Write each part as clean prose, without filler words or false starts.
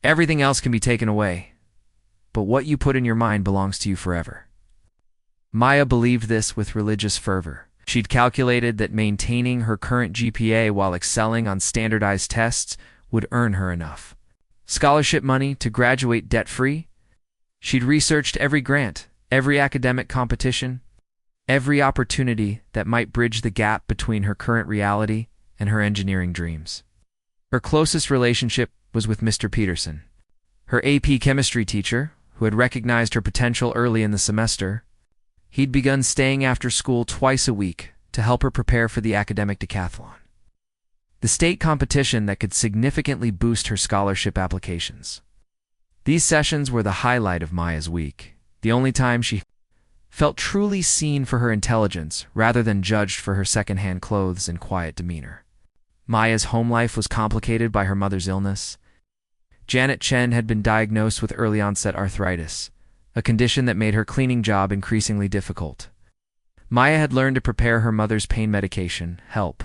Everything else can be taken away, but what you put in your mind belongs to you forever. Maya believed this with religious fervor. She'd calculated that maintaining her current GPA while excelling on standardized tests would earn her enough scholarship money to graduate debt-free. She'd researched every grant, every academic competition, every opportunity that might bridge the gap between her current reality and her engineering dreams. Her closest relationship was with Mr. Peterson, her AP chemistry teacher, who had recognized her potential early in the semester. He'd begun staying after school twice a week to help her prepare for the academic decathlon, the state competition that could significantly boost her scholarship applications. These sessions were the highlight of Maya's week, the only time she felt truly seen for her intelligence rather than judged for her second-hand clothes and quiet demeanor. Maya's home life was complicated by her mother's illness. Janet Chen had been diagnosed with early-onset arthritis, a condition that made her cleaning job increasingly difficult. Maya had learned to prepare her mother's pain medication, help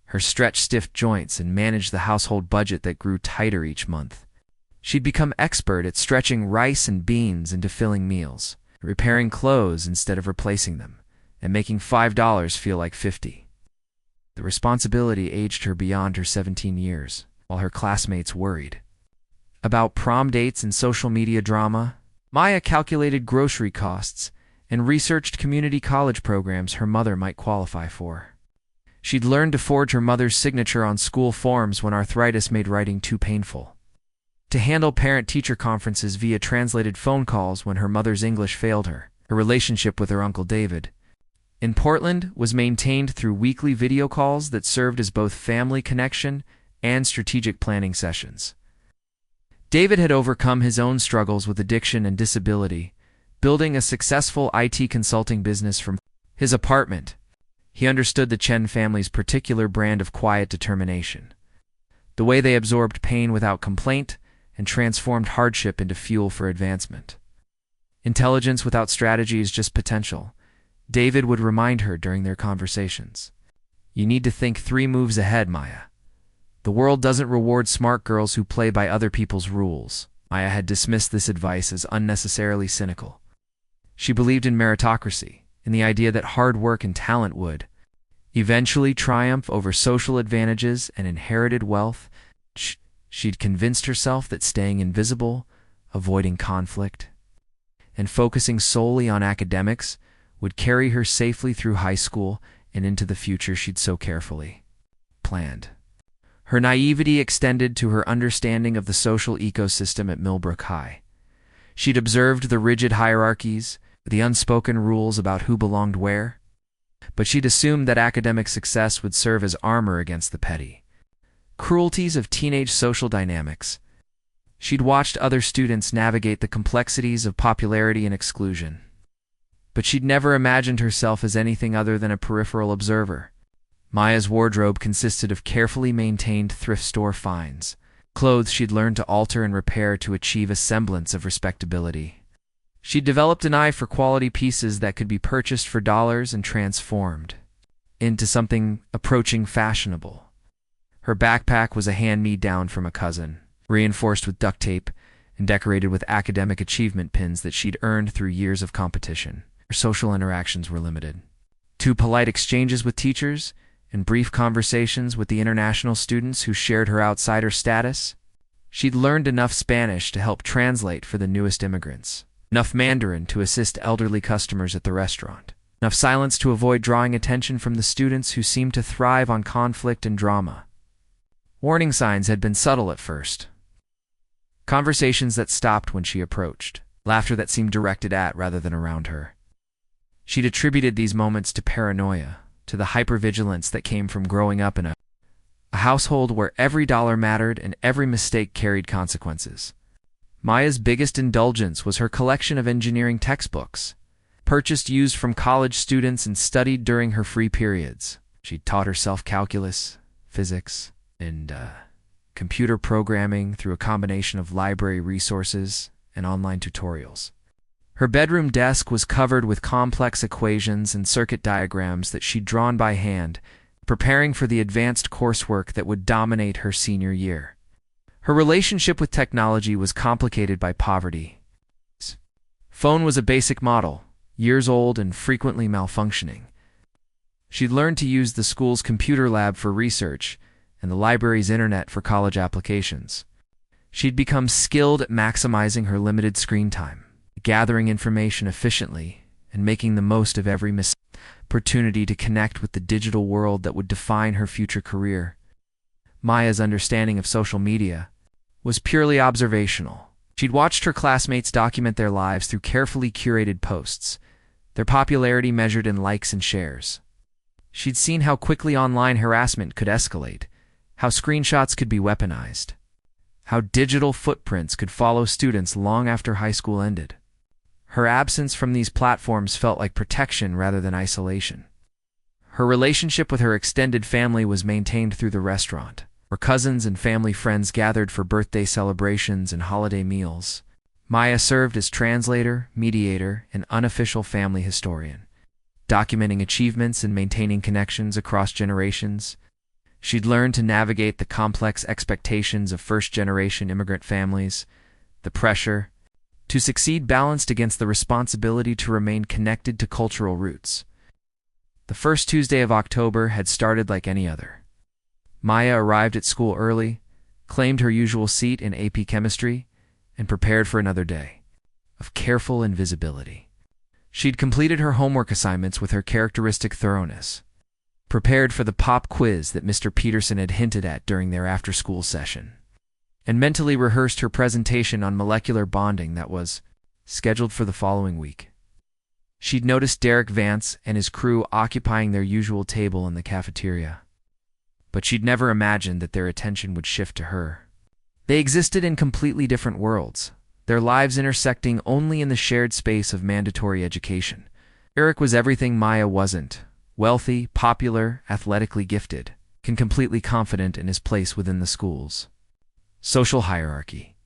her stretch stiff joints, and manage the household budget that grew tighter each month. She'd become expert at stretching rice and beans into filling meals, repairing clothes instead of replacing them, and making $5 feel like 50. The responsibility aged her beyond her 17 years, while her classmates worried about prom dates and social media drama. Maya calculated grocery costs and researched community college programs her mother might qualify for. She'd learned to forge her mother's signature on school forms when arthritis made writing too painful, to handle parent-teacher conferences via translated phone calls when her mother's English failed her. Her relationship with her Uncle David in Portland was maintained through weekly video calls that served as both family connection and strategic planning sessions. David had overcome his own struggles with addiction and disability, building a successful IT consulting business from his apartment. He understood the Chen family's particular brand of quiet determination, the way they absorbed pain without complaint and transformed hardship into fuel for advancement. Intelligence without strategy is just potential, David would remind her during their conversations. You need to think 3 moves ahead, Maya. The world doesn't reward smart girls who play by other people's rules. Maya had dismissed this advice as unnecessarily cynical. She believed in meritocracy, in the idea that hard work and talent would eventually triumph over social advantages and inherited wealth. She'd convinced herself that staying invisible, avoiding conflict, and focusing solely on academics would carry her safely through high school and into the future she'd so carefully planned. Her naivety extended to her understanding of the social ecosystem at Millbrook High. She'd observed the rigid hierarchies, the unspoken rules about who belonged where, but she'd assumed that academic success would serve as armor against the petty cruelties of teenage social dynamics. She'd watched other students navigate the complexities of popularity and exclusion, but she'd never imagined herself as anything other than a peripheral observer. Maya's wardrobe consisted of carefully maintained thrift store finds, clothes she'd learned to alter and repair to achieve a semblance of respectability. She'd developed an eye for quality pieces that could be purchased for dollars and transformed into something approaching fashionable. Her backpack was a hand-me-down from a cousin, reinforced with duct tape and decorated with academic achievement pins that she'd earned through years of competition. Her social interactions were limited to polite exchanges with teachers and brief conversations with the international students who shared her outsider status. She'd learned enough Spanish to help translate for the newest immigrants, enough Mandarin to assist elderly customers at the restaurant, enough silence to avoid drawing attention from the students who seemed to thrive on conflict and drama. Warning signs had been subtle at first. Conversations that stopped when she approached, laughter that seemed directed at rather than around her. She'd attributed these moments to paranoia, to the hypervigilance that came from growing up in a household where every dollar mattered and every mistake carried consequences. Maya's biggest indulgence was her collection of engineering textbooks, purchased used from college students and studied during her free periods. She'd taught herself calculus, physics, and computer programming through a combination of library resources and online tutorials. Her bedroom desk was covered with complex equations and circuit diagrams that she'd drawn by hand, preparing for the advanced coursework that would dominate her senior year. Her relationship with technology was complicated by poverty. Phone was a basic model, years old and frequently malfunctioning. She'd learned to use the school's computer lab for research and the library's internet for college applications. She'd become skilled at maximizing her limited screen time, gathering information efficiently, and making the most of every opportunity to connect with the digital world that would define her future career. Maya's understanding of social media was purely observational. She'd watched her classmates document their lives through carefully curated posts, their popularity measured in likes and shares. She'd seen how quickly online harassment could escalate, how screenshots could be weaponized, how digital footprints could follow students long after high school ended. Her absence from these platforms felt like protection rather than isolation. Her relationship with her extended family was maintained through the restaurant, where cousins and family friends gathered for birthday celebrations and holiday meals. Maya served as translator, mediator, and unofficial family historian, documenting achievements and maintaining connections across generations. She'd learned to navigate the complex expectations of first-generation immigrant families, the pressure to succeed balanced against the responsibility to remain connected to cultural roots. The first Tuesday of October had started like any other. Maya arrived at school early, claimed her usual seat in AP Chemistry, and prepared for another day of careful invisibility. She'd completed her homework assignments with her characteristic thoroughness, prepared for the pop quiz that Mr. Peterson had hinted at during their after-school session, and mentally rehearsed her presentation on molecular bonding that was scheduled for the following week. She'd noticed Derek Vance and his crew occupying their usual table in the cafeteria, but she'd never imagined that their attention would shift to her. They existed in completely different worlds, their lives intersecting only in the shared space of mandatory education. Eric was everything Maya wasn't: wealthy, popular, athletically gifted, and completely confident in his place within the school's social hierarchy.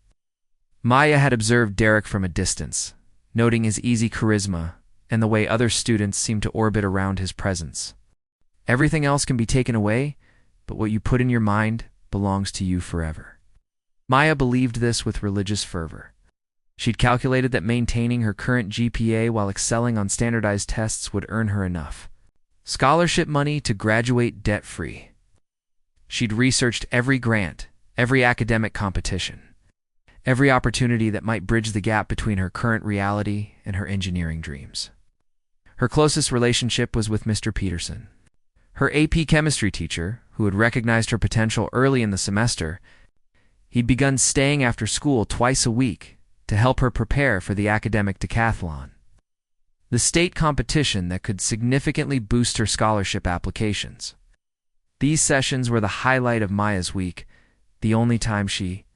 Maya had observed Derek from a distance, noting his easy charisma and the way other students seemed to orbit around his presence. Everything else can be taken away, but what you put in your mind belongs to you forever. Maya believed this with religious fervor. She'd calculated that maintaining her current GPA while excelling on standardized tests would earn her enough scholarship money to graduate debt-free. She'd researched every grant, every academic competition, every opportunity that might bridge the gap between her current reality and her engineering dreams. Her closest relationship was with Mr. Peterson, her AP chemistry teacher, who had recognized her potential early in the semester. He'd begun staying after school twice a week to help her prepare for the academic decathlon, the state competition that could significantly boost her scholarship applications. These sessions were the highlight of Maya's week, the only time she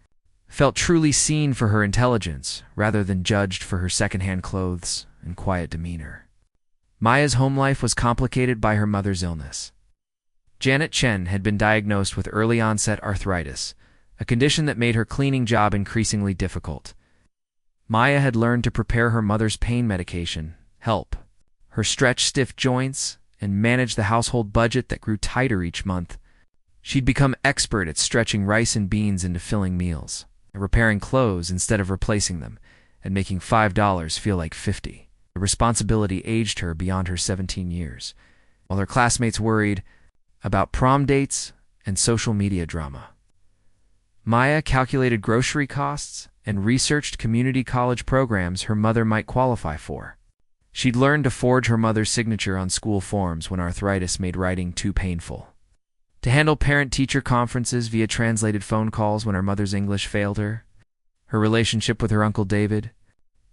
felt truly seen for her intelligence rather than judged for her secondhand clothes and quiet demeanor. Maya's home life was complicated by her mother's illness. Janet Chen had been diagnosed with early-onset arthritis, a condition that made her cleaning job increasingly difficult. Maya had learned to prepare her mother's pain medication, help her stretch stiff joints, and manage the household budget that grew tighter each month. She'd become expert at stretching rice and beans into filling meals, repairing clothes instead of replacing them, and making $5 feel like 50. The responsibility aged her beyond her 17 years, while her classmates worried about prom dates and social media drama. Maya calculated grocery costs and researched community college programs her mother might qualify for. She'd learned to forge her mother's signature on school forms when arthritis made writing too painful, to handle parent-teacher conferences via translated phone calls when her mother's English failed her. Her relationship with her Uncle David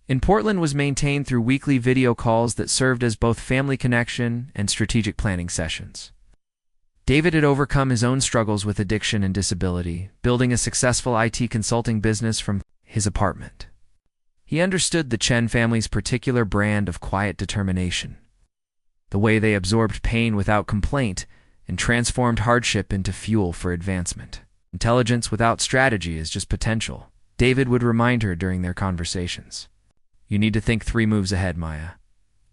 in Portland was maintained through weekly video calls that served as both family connection and strategic planning sessions. David had overcome his own struggles with addiction and disability, building a successful IT consulting business from his apartment. He understood the Chen family's particular brand of quiet determination, the way they absorbed pain without complaint and transformed hardship into fuel for advancement. Intelligence without strategy is just potential, David would remind her during their conversations. You need to think 3 moves ahead, Maya.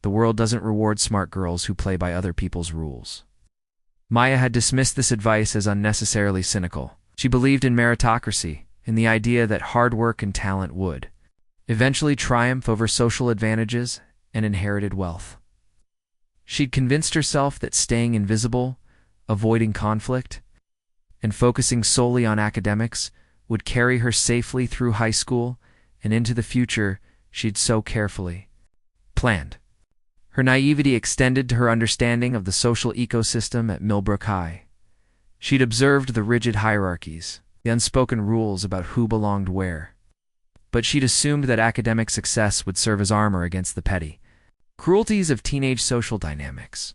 The world doesn't reward smart girls who play by other people's rules. Maya had dismissed this advice as unnecessarily cynical. She believed in meritocracy, in the idea that hard work and talent would eventually triumph over social advantages and inherited wealth. She'd convinced herself that staying invisible, avoiding conflict, and focusing solely on academics would carry her safely through high school and into the future she'd so carefully planned. Her naivety extended to her understanding of the social ecosystem at Millbrook High. She'd observed the rigid hierarchies, the unspoken rules about who belonged where. But she'd assumed that academic success would serve as armor against the petty cruelties of teenage social dynamics.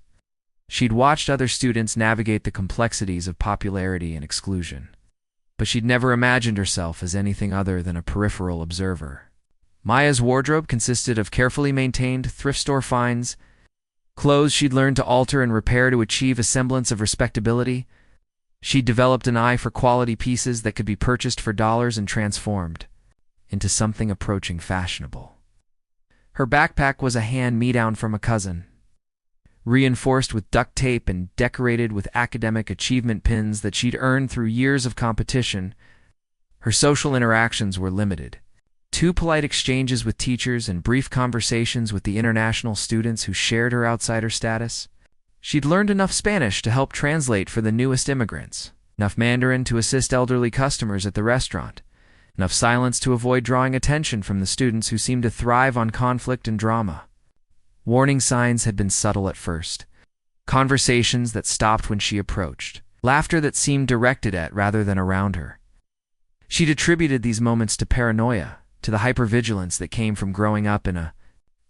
She'd watched other students navigate the complexities of popularity and exclusion, but she'd never imagined herself as anything other than a peripheral observer. Maya's wardrobe consisted of carefully maintained thrift store finds, clothes she'd learned to alter and repair to achieve a semblance of respectability. She'd developed an eye for quality pieces that could be purchased for dollars and transformed into something approaching fashionable. Her backpack was a hand-me-down from a cousin, reinforced with duct tape and decorated with academic achievement pins that she'd earned through years of competition. Her social interactions were limited. 2 polite exchanges with teachers and brief conversations with the international students who shared her outsider status. She'd learned enough Spanish to help translate for the newest immigrants, enough Mandarin to assist elderly customers at the restaurant, enough silence to avoid drawing attention from the students who seemed to thrive on conflict and drama. Warning signs had been subtle at first. Conversations that stopped when she approached. Laughter that seemed directed at rather than around her. She'd attributed these moments to paranoia, to the hypervigilance that came from growing up in a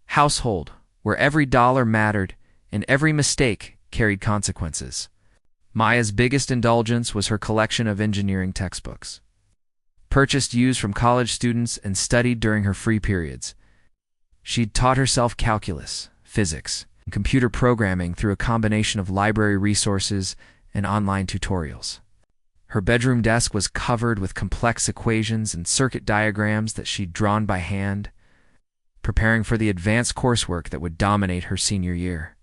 household where every dollar mattered and every mistake carried consequences. Maya's biggest indulgence was her collection of engineering textbooks, purchased used from college students and studied during her free periods. She'd taught herself calculus, physics, and computer programming through a combination of library resources and online tutorials. Her bedroom desk was covered with complex equations and circuit diagrams that she'd drawn by hand, preparing for the advanced coursework that would dominate her senior year.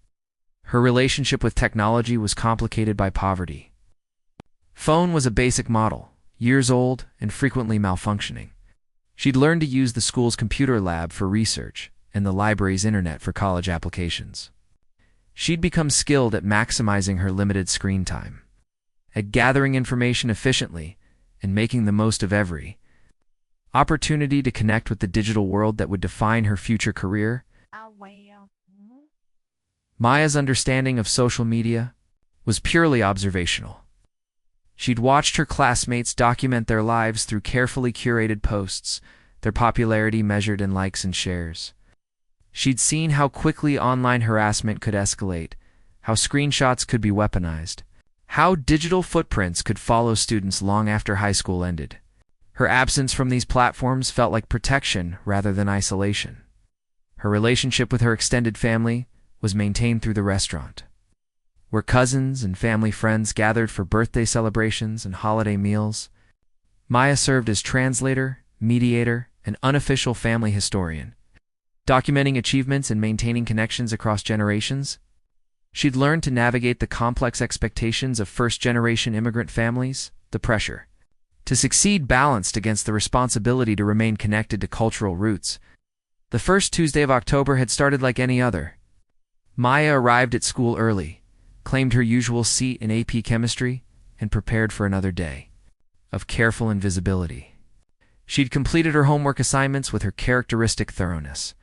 Her relationship with technology was complicated by poverty. Phone was a basic model, years old and frequently malfunctioning. She'd learned to use the school's computer lab for research and the library's internet for college applications. She'd become skilled at maximizing her limited screen time, at gathering information efficiently and making the most of every opportunity to connect with the digital world that would define her future career. Maya's understanding of social media was purely observational. She'd watched her classmates document their lives through carefully curated posts, their popularity measured in likes and shares. She'd seen how quickly online harassment could escalate, how screenshots could be weaponized, how digital footprints could follow students long after high school ended. Her absence from these platforms felt like protection rather than isolation. Her relationship with her extended family was maintained through the restaurant, where cousins and family friends gathered for birthday celebrations and holiday meals. Maya served as translator, mediator, and unofficial family historian, documenting achievements and maintaining connections across generations. She'd learned to navigate the complex expectations of first-generation immigrant families, the pressure to succeed balanced against the responsibility to remain connected to cultural roots. The first Tuesday of October had started like any other. Maya arrived at school early, claimed her usual seat in AP Chemistry, and prepared for another day of careful invisibility. She'd completed her homework assignments with her characteristic thoroughness,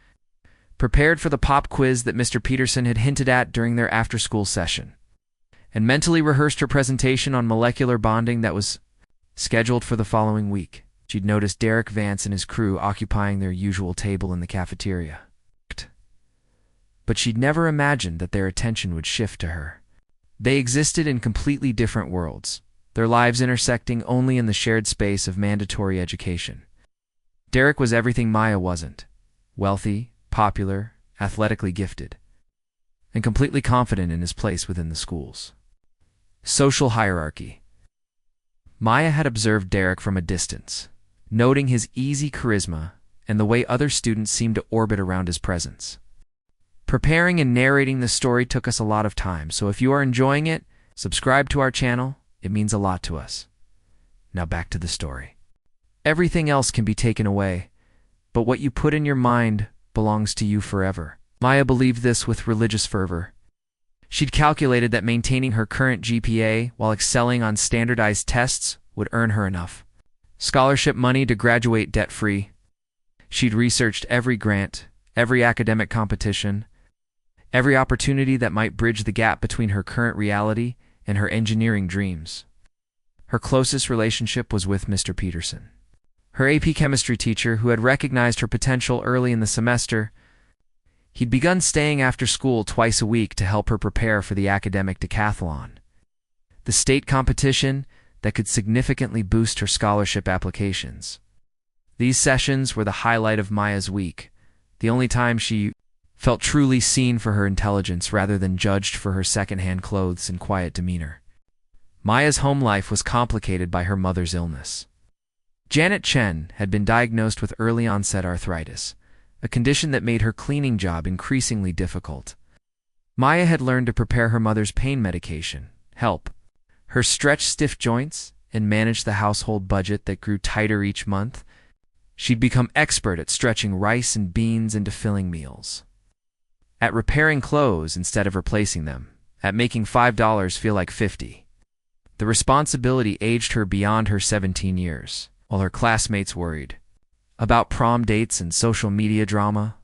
prepared for the pop quiz that Mr. Peterson had hinted at during their after-school session, and mentally rehearsed her presentation on molecular bonding that was scheduled for the following week. She'd noticed Derek Vance and his crew occupying their usual table in the cafeteria, but she'd never imagined that their attention would shift to her. They existed in completely different worlds, their lives intersecting only in the shared space of mandatory education. Derek was everything Maya wasn't: wealthy, popular, athletically gifted, and completely confident in his place within the schools. Social hierarchy. Maya had observed Derek from a distance, noting his easy charisma and the way other students seemed to orbit around his presence. Preparing and narrating this story took us a lot of time, so if you are enjoying it, subscribe to our channel. It means a lot to us. Now back to the story. Everything else can be taken away, but what you put in your mind belongs to you forever. Maya believed this with religious fervor. She'd calculated that maintaining her current GPA while excelling on standardized tests would earn her enough scholarship money to graduate debt-free. She'd researched every grant, every academic competition, every opportunity that might bridge the gap between her current reality and her engineering dreams. Her closest relationship was with Mr. Peterson, her AP chemistry teacher who had recognized her potential early in the semester. He'd begun staying after school twice a week to help her prepare for the academic decathlon, the state competition that could significantly boost her scholarship applications. These sessions were the highlight of Maya's week, the only time she felt truly seen for her intelligence rather than judged for her second-hand clothes and quiet demeanor. Maya's home life was complicated by her mother's illness. Janet Chen had been diagnosed with early-onset arthritis, a condition that made her cleaning job increasingly difficult. Maya had learned to prepare her mother's pain medication, help her stretch stiff joints, and manage the household budget that grew tighter each month. She'd become expert at stretching rice and beans into filling meals, at repairing clothes instead of replacing them, at making $5 feel like 50. The responsibility aged her beyond her 17 years, while her classmates worried about prom dates and social media drama.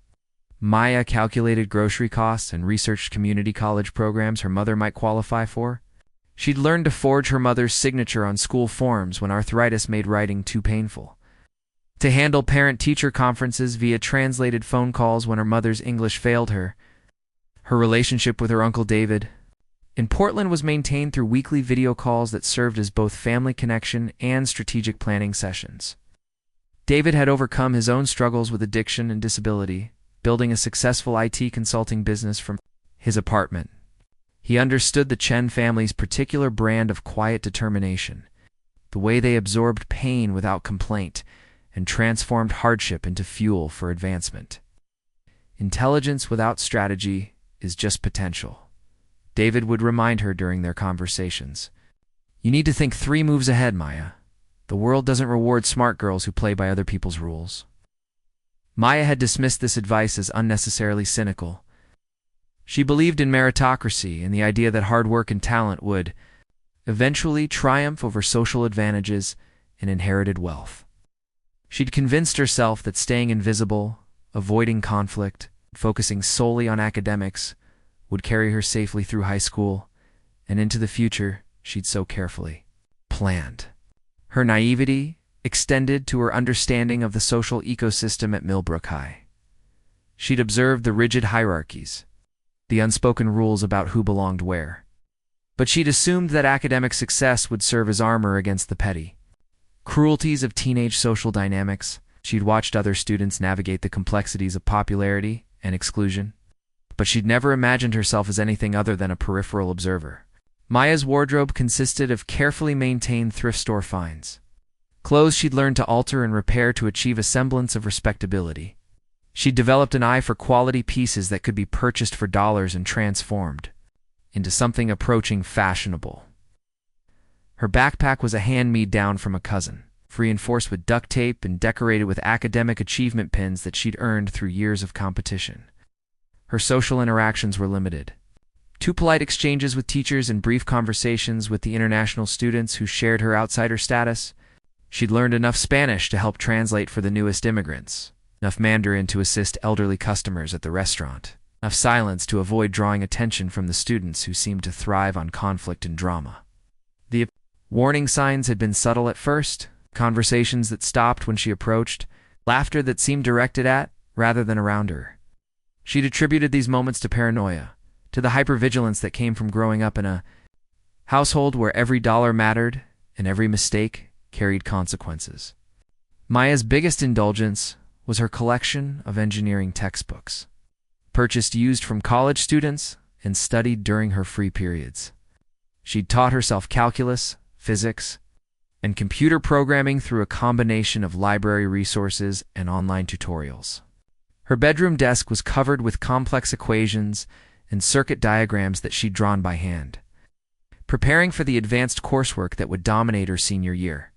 Maya calculated grocery costs and researched community college programs her mother might qualify for. She'd learned to forge her mother's signature on school forms when arthritis made writing too painful, to handle parent-teacher conferences via translated phone calls when her mother's English failed her. Her relationship with her Uncle David in Portland was maintained through weekly video calls that served as both family connection and strategic planning sessions. David had overcome his own struggles with addiction and disability, building a successful IT consulting business from his apartment. He understood the Chen family's particular brand of quiet determination, the way they absorbed pain without complaint and transformed hardship into fuel for advancement. Intelligence without strategy is just potential, David would remind her during their conversations. You need to think 3 moves ahead, Maya. The world doesn't reward smart girls who play by other people's rules. Maya had dismissed this advice as unnecessarily cynical. She believed in meritocracy and the idea that hard work and talent would eventually triumph over social advantages and inherited wealth. She'd convinced herself that staying invisible, avoiding conflict, focusing solely on academics would carry her safely through high school and into the future she'd so carefully planned. Her naivety extended to her understanding of the social ecosystem at Millbrook High. She'd observed the rigid hierarchies, the unspoken rules about who belonged where. But she'd assumed that academic success would serve as armor against the petty cruelties of teenage social dynamics. She'd watched other students navigate the complexities of popularity and exclusion, but she'd never imagined herself as anything other than a peripheral observer. Maya's wardrobe consisted of carefully maintained thrift store finds, clothes she'd learned to alter and repair to achieve a semblance of respectability. She'd developed an eye for quality pieces that could be purchased for dollars and transformed into something approaching fashionable. Her backpack was a hand-me-down from a cousin, reinforced with duct tape and decorated with academic achievement pins that she'd earned through years of competition. Her social interactions were limited. 2 polite exchanges with teachers and brief conversations with the international students who shared her outsider status. She'd learned enough Spanish to help translate for the newest immigrants, enough Mandarin to assist elderly customers at the restaurant, enough silence to avoid drawing attention from the students who seemed to thrive on conflict and drama. The warning signs had been subtle at first, conversations that stopped when she approached, laughter that seemed directed at rather than around her. She'd attributed these moments to paranoia, to the hypervigilance that came from growing up in a household where every dollar mattered and every mistake carried consequences. Maya's biggest indulgence was her collection of engineering textbooks, purchased used from college students and studied during her free periods. She'd taught herself calculus, physics, and computer programming through a combination of library resources and online tutorials. Her bedroom desk was covered with complex equations and circuit diagrams that she'd drawn by hand, preparing for the advanced coursework that would dominate her senior year.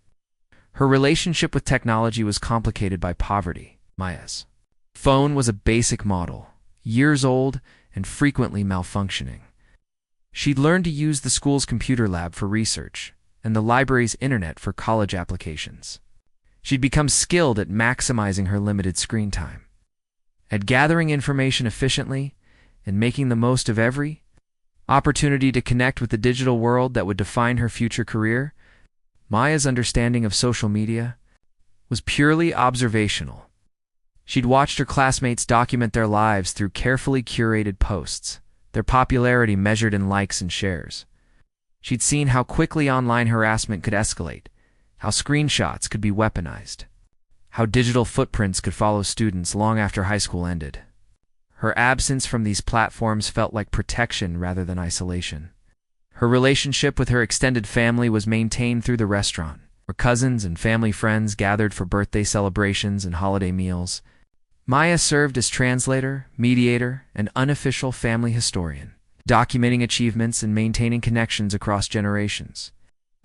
Her relationship with technology was complicated by poverty. Maya's phone was a basic model, years old and frequently malfunctioning. She'd learned to use the school's computer lab for research and the library's internet for college applications. She'd become skilled at maximizing her limited screen time, at gathering information efficiently and making the most of every opportunity to connect with the digital world that would define her future career. Maya's understanding of social media was purely observational. She'd watched her classmates document their lives through carefully curated posts, their popularity measured in likes and shares. She'd seen how quickly online harassment could escalate, how screenshots could be weaponized, how digital footprints could follow students long after high school ended. Her absence from these platforms felt like protection rather than isolation. Her relationship with her extended family was maintained through the restaurant, where cousins and family friends gathered for birthday celebrations and holiday meals. Maya served as translator, mediator, and unofficial family historian, documenting achievements and maintaining connections across generations.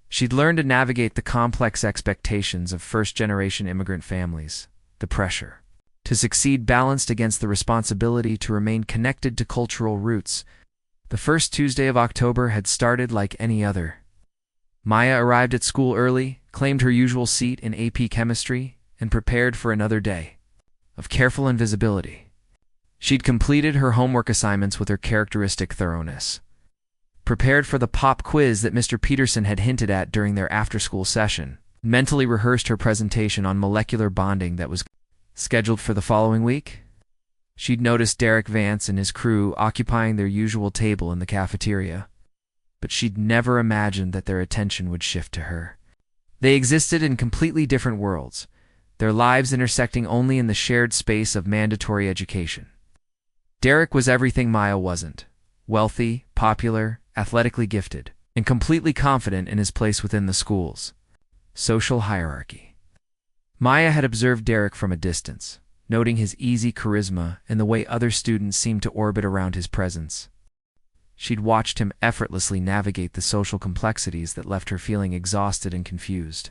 She'd learned to navigate the complex expectations of first-generation immigrant families, the pressure to succeed balanced against the responsibility to remain connected to cultural roots. The first Tuesday of October had started like any other. Maya arrived at school early, claimed her usual seat in AP Chemistry, and prepared for another day of careful invisibility. She'd completed her homework assignments with her characteristic thoroughness, prepared for the pop quiz that Mr. Peterson had hinted at during their after-school session, mentally rehearsed her presentation on molecular bonding that was scheduled for the following week. She'd noticed Derek Vance and his crew occupying their usual table in the cafeteria, but she'd never imagined that their attention would shift to her. They existed in completely different worlds, their lives intersecting only in the shared space of mandatory education. Derek was everything Maya wasn't: wealthy, popular, athletically gifted, and completely confident in his place within the school's social hierarchy. Maya had observed Derek from a distance, noting his easy charisma and the way other students seemed to orbit around his presence. She'd watched him effortlessly navigate the social complexities that left her feeling exhausted and confused.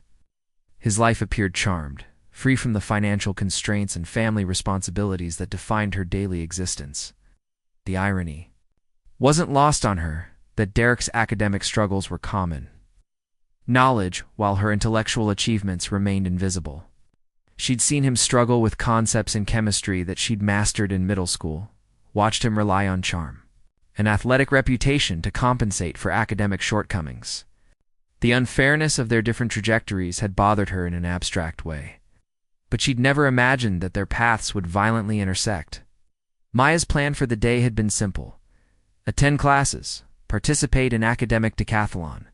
His life appeared charmed, free from the financial constraints and family responsibilities that defined her daily existence. The irony wasn't lost on her that Derek's academic struggles were common knowledge, while her intellectual achievements remained invisible. She'd seen him struggle with concepts in chemistry that she'd mastered in middle school, watched him rely on charm, an athletic reputation to compensate for academic shortcomings. The unfairness of their different trajectories had bothered her in an abstract way, but she'd never imagined that their paths would violently intersect. Maya's plan for the day had been simple: attend classes, participate in academic decathlon,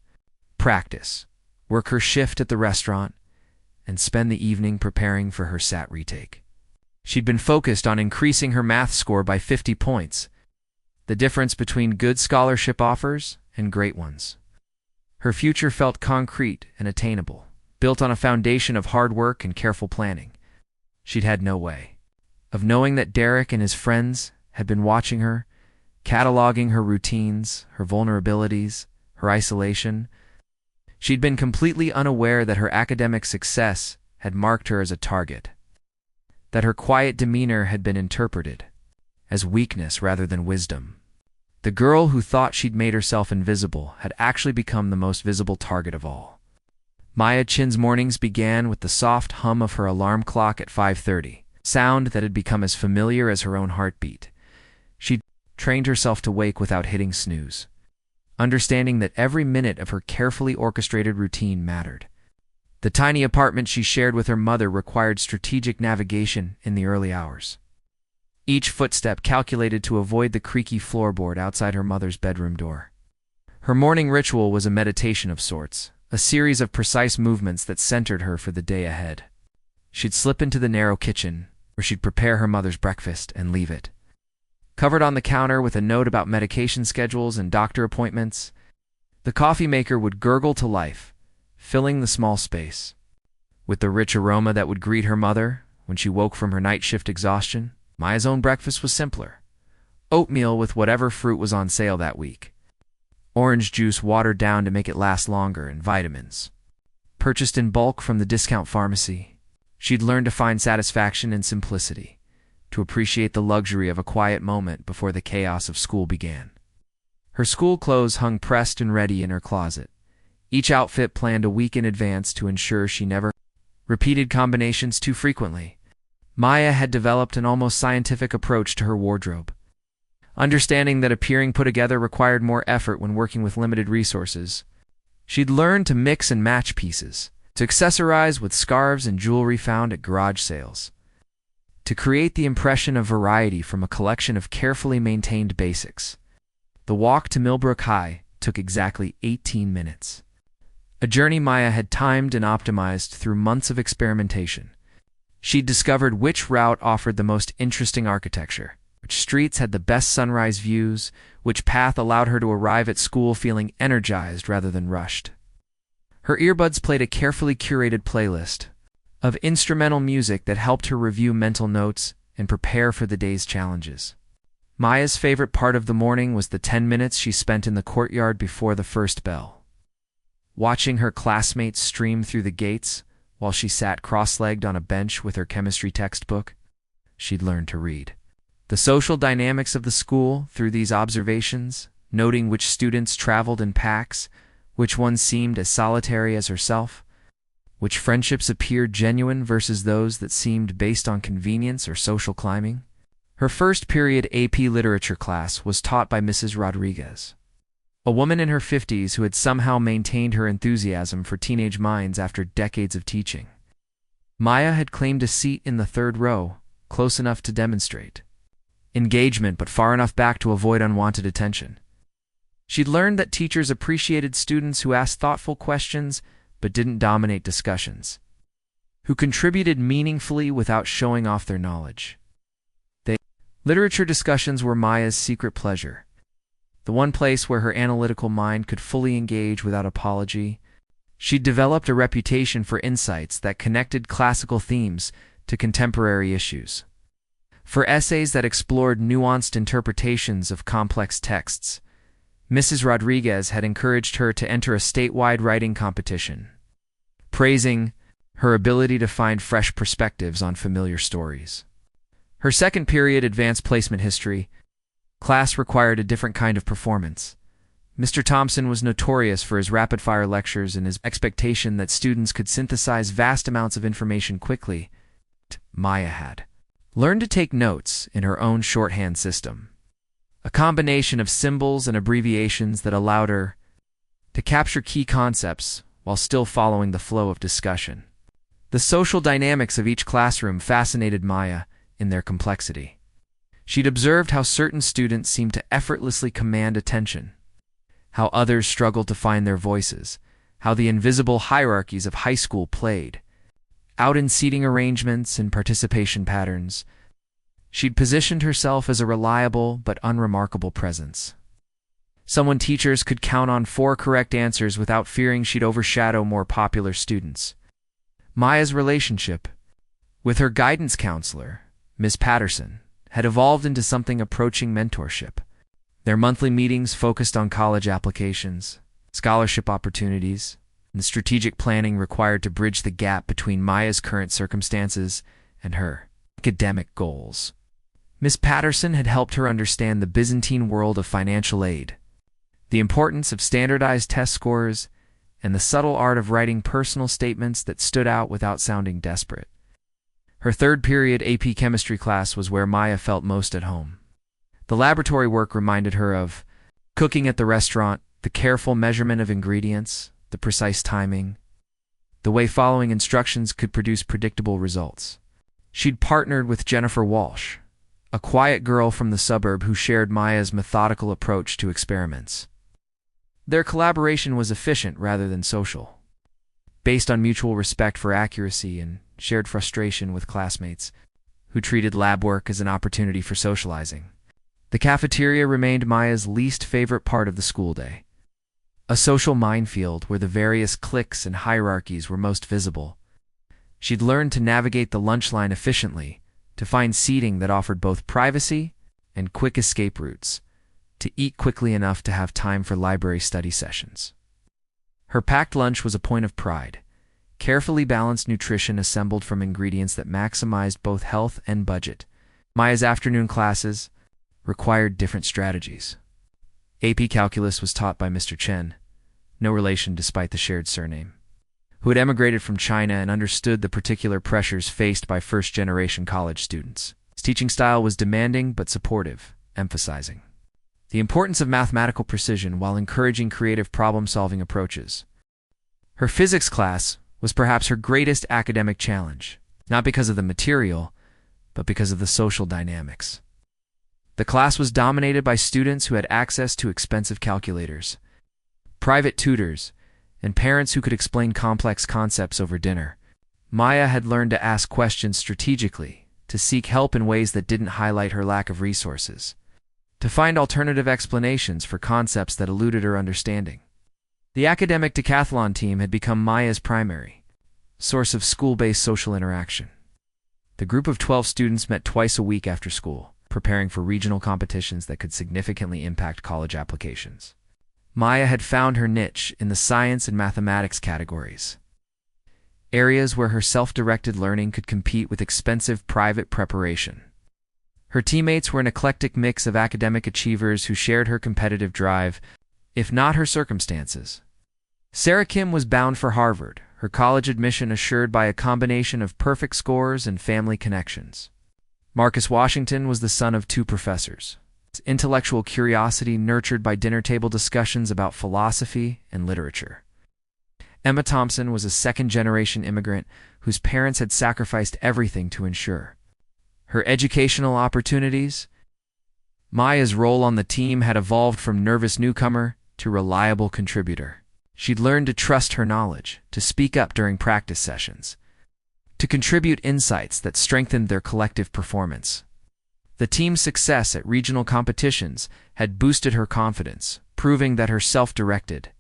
practice, work her shift at the restaurant, and spend the evening preparing for her SAT retake. She'd been focused on increasing her math score by 50 points, the difference between good scholarship offers and great ones. Her future felt concrete and attainable, built on a foundation of hard work and careful planning. She'd had no way of knowing that Derek and his friends had been watching her, cataloging her routines, her vulnerabilities, her isolation. She'd been completely unaware that her academic success had marked her as a target, that her quiet demeanor had been interpreted as weakness rather than wisdom. The girl who thought she'd made herself invisible had actually become the most visible target of all. Maya Chen's mornings began with the soft hum of her alarm clock at 5:30, sound that had become as familiar as her own heartbeat. She'd trained herself to wake without hitting snooze, understanding that every minute of her carefully orchestrated routine mattered. The tiny apartment she shared with her mother required strategic navigation in the early hours, each footstep calculated to avoid the creaky floorboard outside her mother's bedroom door. Her morning ritual was a meditation of sorts, a series of precise movements that centered her for the day ahead. She'd slip into the narrow kitchen, where she'd prepare her mother's breakfast and leave it covered on the counter with a note about medication schedules and doctor appointments. The coffee maker would gurgle to life, filling the small space with the rich aroma that would greet her mother when she woke from her night shift exhaustion. Maya's own breakfast was simpler: oatmeal with whatever fruit was on sale that week, orange juice watered down to make it last longer, and vitamins. purchased in bulk from the discount pharmacy. She'd learned to find satisfaction in simplicity, to appreciate the luxury of a quiet moment before the chaos of school began. Her school clothes hung pressed and ready in her closet, each outfit planned a week in advance to ensure she never repeated combinations too frequently. Maya had developed an almost scientific approach to her wardrobe. Understanding that appearing put together required more effort when working with limited resources, she'd learned to mix and match pieces, to accessorize with scarves and jewelry found at garage sales, to create the impression of variety from a collection of carefully maintained basics. The walk to Millbrook High took exactly 18 minutes. A journey Maya had timed and optimized through months of experimentation. She'd discovered which route offered the most interesting architecture, which streets had the best sunrise views, which path allowed her to arrive at school feeling energized rather than rushed. Her earbuds played a carefully curated playlist of instrumental music that helped her review mental notes and prepare for the day's challenges. Maya's favorite part of the morning was the 10 minutes she spent in the courtyard before the first bell. Watching her classmates stream through the gates while she sat cross-legged on a bench with her chemistry textbook, she'd learned to read. The social dynamics of the school through these observations, noting which students traveled in packs, which ones seemed as solitary as herself, which friendships appeared genuine versus those that seemed based on convenience or social climbing. Her first period AP literature class was taught by Mrs. Rodriguez, a woman in her 50s who had somehow maintained her enthusiasm for teenage minds after decades of teaching. Maya had claimed a seat in the third row, close enough to demonstrate engagement but far enough back to avoid unwanted attention. She'd learned that teachers appreciated students who asked thoughtful questions but didn't dominate discussions, who contributed meaningfully without showing off their knowledge. Literature discussions were Maya's secret pleasure, the one place where her analytical mind could fully engage without apology. She'd developed a reputation for insights that connected classical themes to contemporary issues, for essays that explored nuanced interpretations of complex texts. Mrs. Rodriguez had encouraged her to enter a statewide writing competition, praising her ability to find fresh perspectives on familiar stories. Her second period advanced placement history class required a different kind of performance. Mr. Thompson was notorious for his rapid-fire lectures and his expectation that students could synthesize vast amounts of information quickly. Maya had learned to take notes in her own shorthand system, a combination of symbols and abbreviations that allowed her to capture key concepts while still following the flow of discussion. The social dynamics of each classroom fascinated Maya in their complexity. She'd observed how certain students seemed to effortlessly command attention, how others struggled to find their voices, how the invisible hierarchies of high school played out in seating arrangements and participation patterns. She'd positioned herself as a reliable but unremarkable presence, someone teachers could count on for correct answers without fearing she'd overshadow more popular students. Maya's relationship with her guidance counselor, Ms. Patterson, had evolved into something approaching mentorship. Their monthly meetings focused on college applications, scholarship opportunities, and the strategic planning required to bridge the gap between Maya's current circumstances and her academic goals. Ms. Patterson had helped her understand the Byzantine world of financial aid, the importance of standardized test scores, and the subtle art of writing personal statements that stood out without sounding desperate. Her third period AP chemistry class was where Maya felt most at home. The laboratory work reminded her of cooking at the restaurant, the careful measurement of ingredients, the precise timing, the way following instructions could produce predictable results. She'd partnered with Jennifer Walsh, a quiet girl from the suburb who shared Maya's methodical approach to experiments. Their collaboration was efficient rather than social, based on mutual respect for accuracy and shared frustration with classmates who treated lab work as an opportunity for socializing. The cafeteria remained Maya's least favorite part of the school day, a social minefield where the various cliques and hierarchies were most visible. She'd learned to navigate the lunch line efficiently, to find seating that offered both privacy and quick escape routes, to eat quickly enough to have time for library study sessions. Her packed lunch was a point of pride. carefully balanced nutrition assembled from ingredients that maximized both health and budget. Maya's afternoon classes required different strategies. AP Calculus was taught by Mr. Chen, no relation despite the shared surname, who had emigrated from China and understood the particular pressures faced by first-generation college students. His teaching style was demanding but supportive, emphasizing the importance of mathematical precision while encouraging creative problem-solving approaches. Her physics class was perhaps her greatest academic challenge, not because of the material, but because of the social dynamics. The class was dominated by students who had access to expensive calculators, private tutors, and parents who could explain complex concepts over dinner. Maya had learned to ask questions strategically, to seek help in ways that didn't highlight her lack of resources, to find alternative explanations for concepts that eluded her understanding. The academic decathlon team had become Maya's primary source of school-based social interaction. The group of 12 students met twice a week after school, preparing for regional competitions that could significantly impact college applications. Maya had found her niche in the science and mathematics categories, areas where her self-directed learning could compete with expensive private preparation. Her teammates were an eclectic mix of academic achievers who shared her competitive drive, if not her circumstances. Sarah Kim was bound for Harvard, her college admission assured by a combination of perfect scores and family connections. Marcus Washington was the son of two professors, his intellectual curiosity nurtured by dinner-table discussions about philosophy and literature. Emma Thompson was a second-generation immigrant whose parents had sacrificed everything to ensure her educational opportunities. Maya's role on the team had evolved from nervous newcomer to reliable contributor. She'd learned to trust her knowledge, to speak up during practice sessions, to contribute insights that strengthened their collective performance. The team's success at regional competitions had boosted her confidence, proving that her self-directed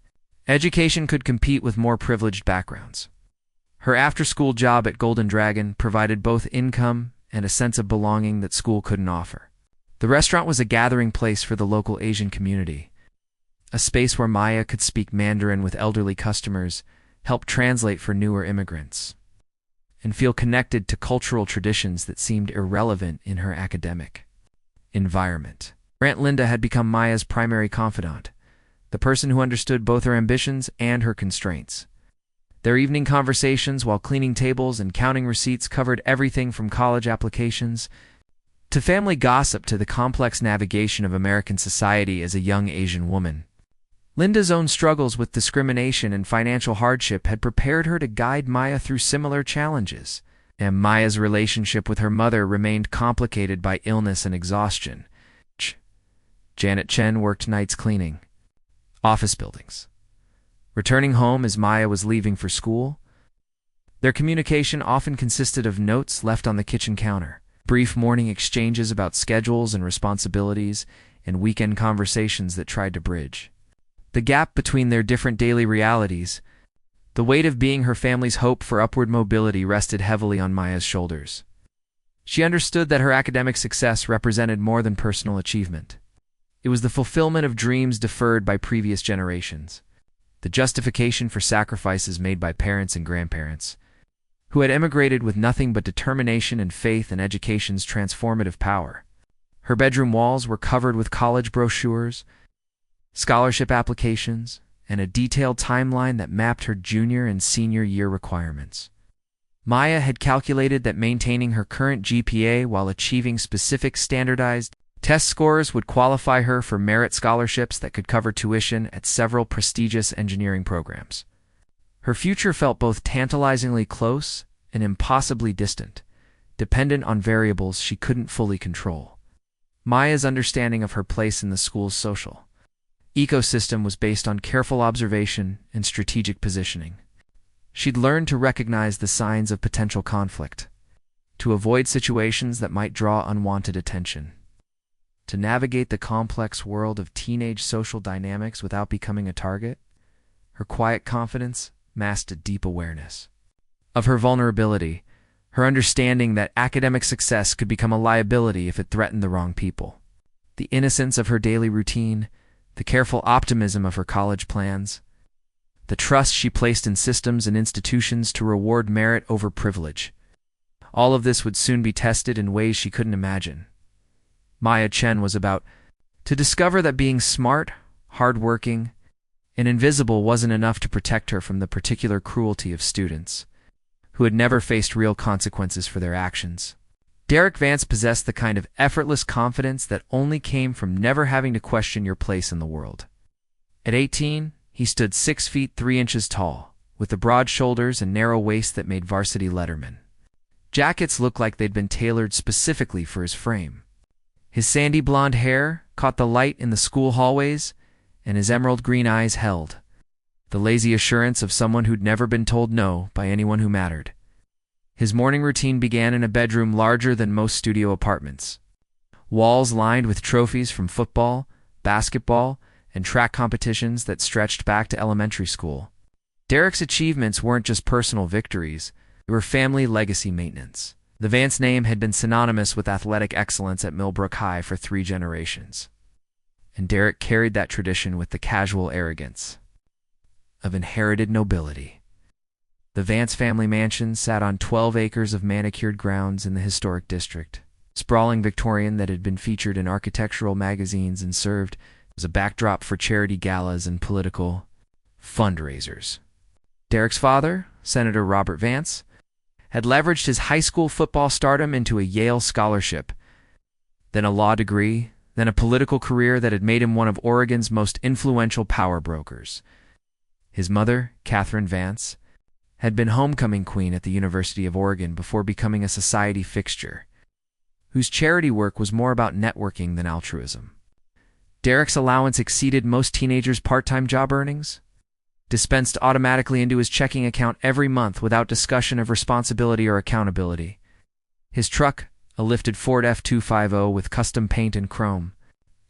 education could compete with more privileged backgrounds. Her after-school job at Golden Dragon provided both income and a sense of belonging that school couldn't offer. The restaurant was a gathering place for the local Asian community, a space where Maya could speak Mandarin with elderly customers, help translate for newer immigrants, and feel connected to cultural traditions that seemed irrelevant in her academic environment. Aunt Linda had become Maya's primary confidant, the person who understood both her ambitions and her constraints. Their evening conversations while cleaning tables and counting receipts covered everything from college applications to family gossip to the complex navigation of American society as a young Asian woman. Linda's own struggles with discrimination and financial hardship had prepared her to guide Maya through similar challenges, and Maya's relationship with her mother remained complicated by illness and exhaustion. Janet Chen worked nights cleaning office buildings, returning home as Maya was leaving for school. Their communication often consisted of notes left on the kitchen counter, brief morning exchanges about schedules and responsibilities, and weekend conversations that tried to bridge the gap between their different daily realities. The weight of being her family's hope for upward mobility rested heavily on Maya's shoulders. She understood that her academic success represented more than personal achievement. It was the fulfillment of dreams deferred by previous generations, the justification for sacrifices made by parents and grandparents, who had emigrated with nothing but determination and faith in education's transformative power. Her bedroom walls were covered with college brochures, scholarship applications, and a detailed timeline that mapped her junior and senior year requirements. Maya had calculated that maintaining her current GPA while achieving specific standardized test scores would qualify her for merit scholarships that could cover tuition at several prestigious engineering programs. Her future felt both tantalizingly close and impossibly distant, dependent on variables she couldn't fully control. Maya's understanding of her place in the school's social ecosystem was based on careful observation and strategic positioning. She'd learned to recognize the signs of potential conflict, to avoid situations that might draw unwanted attention, to navigate the complex world of teenage social dynamics without becoming a target. Her quiet confidence masked a deep awareness of her vulnerability, her understanding that academic success could become a liability if it threatened the wrong people. The innocence of her daily routine, the careful optimism of her college plans, the trust she placed in systems and institutions to reward merit over privilege. All of this would soon be tested in ways she couldn't imagine. Maya Chen was about to discover that being smart, hardworking, and invisible wasn't enough to protect her from the particular cruelty of students who had never faced real consequences for their actions. Derek Vance possessed the kind of effortless confidence that only came from never having to question your place in the world. At 18, he stood 6 feet 3 inches tall, with the broad shoulders and narrow waist that made varsity lettermen. Jackets looked like they'd been tailored specifically for his frame. His sandy blonde hair caught the light in the school hallways, and his emerald green eyes held the lazy assurance of someone who'd never been told no by anyone who mattered. His morning routine began in a bedroom larger than most studio apartments. Walls lined with trophies from football, basketball, and track competitions that stretched back to elementary school. Derek's achievements weren't just personal victories, they were family legacy maintenance. The Vance name had been synonymous with athletic excellence at Millbrook High for 3 generations. And Derek carried that tradition with the casual arrogance of inherited nobility. The Vance family mansion sat on 12 acres of manicured grounds in the historic district, sprawling Victorian that had been featured in architectural magazines and served as a backdrop for charity galas and political fundraisers. Derek's father, Senator Robert Vance, had leveraged his high school football stardom into a Yale scholarship, then a law degree, then a political career that had made him one of Oregon's most influential power brokers. His mother, Catherine Vance, had been homecoming queen at the University of Oregon before becoming a society fixture, whose charity work was more about networking than altruism. Derek's allowance exceeded most teenagers' part-time job earnings, dispensed automatically into his checking account every month without discussion of responsibility or accountability. His truck, a lifted Ford F-250 with custom paint and chrome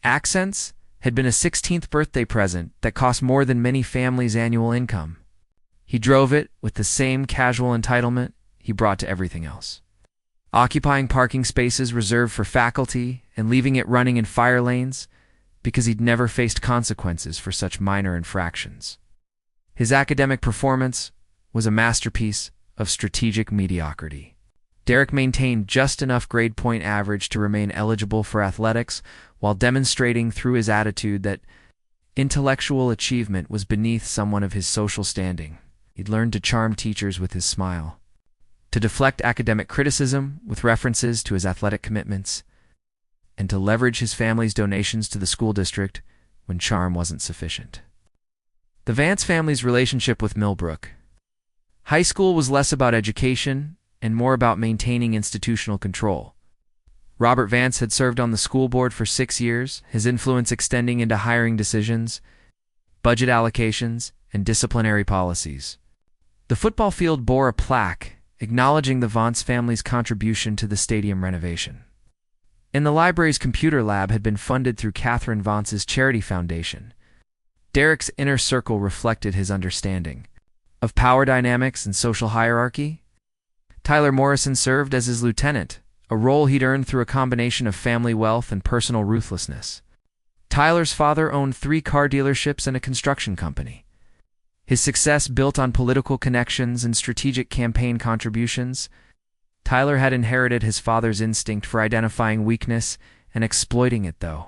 accents, had been a 16th birthday present that cost more than many families' annual income. He drove it with the same casual entitlement he brought to everything else, occupying parking spaces reserved for faculty and leaving it running in fire lanes because he'd never faced consequences for such minor infractions. His academic performance was a masterpiece of strategic mediocrity. Derek maintained just enough grade point average to remain eligible for athletics while demonstrating through his attitude that intellectual achievement was beneath someone of his social standing. He'd learned to charm teachers with his smile, to deflect academic criticism with references to his athletic commitments, and to leverage his family's donations to the school district when charm wasn't sufficient. The Vance family's relationship with Millbrook High School was less about education and more about maintaining institutional control. Robert Vance had served on the school board for 6 years, his influence extending into hiring decisions, budget allocations, and disciplinary policies. The football field bore a plaque acknowledging the Vance family's contribution to the stadium renovation. And the library's computer lab had been funded through Catherine Vance's charity foundation. Derek's inner circle reflected his understanding of power dynamics and social hierarchy. Tyler Morrison served as his lieutenant, a role he'd earned through a combination of family wealth and personal ruthlessness. Tyler's father owned 3 car dealerships and a construction company. His success built on political connections and strategic campaign contributions. Tyler had inherited his father's instinct for identifying weakness and exploiting it, though.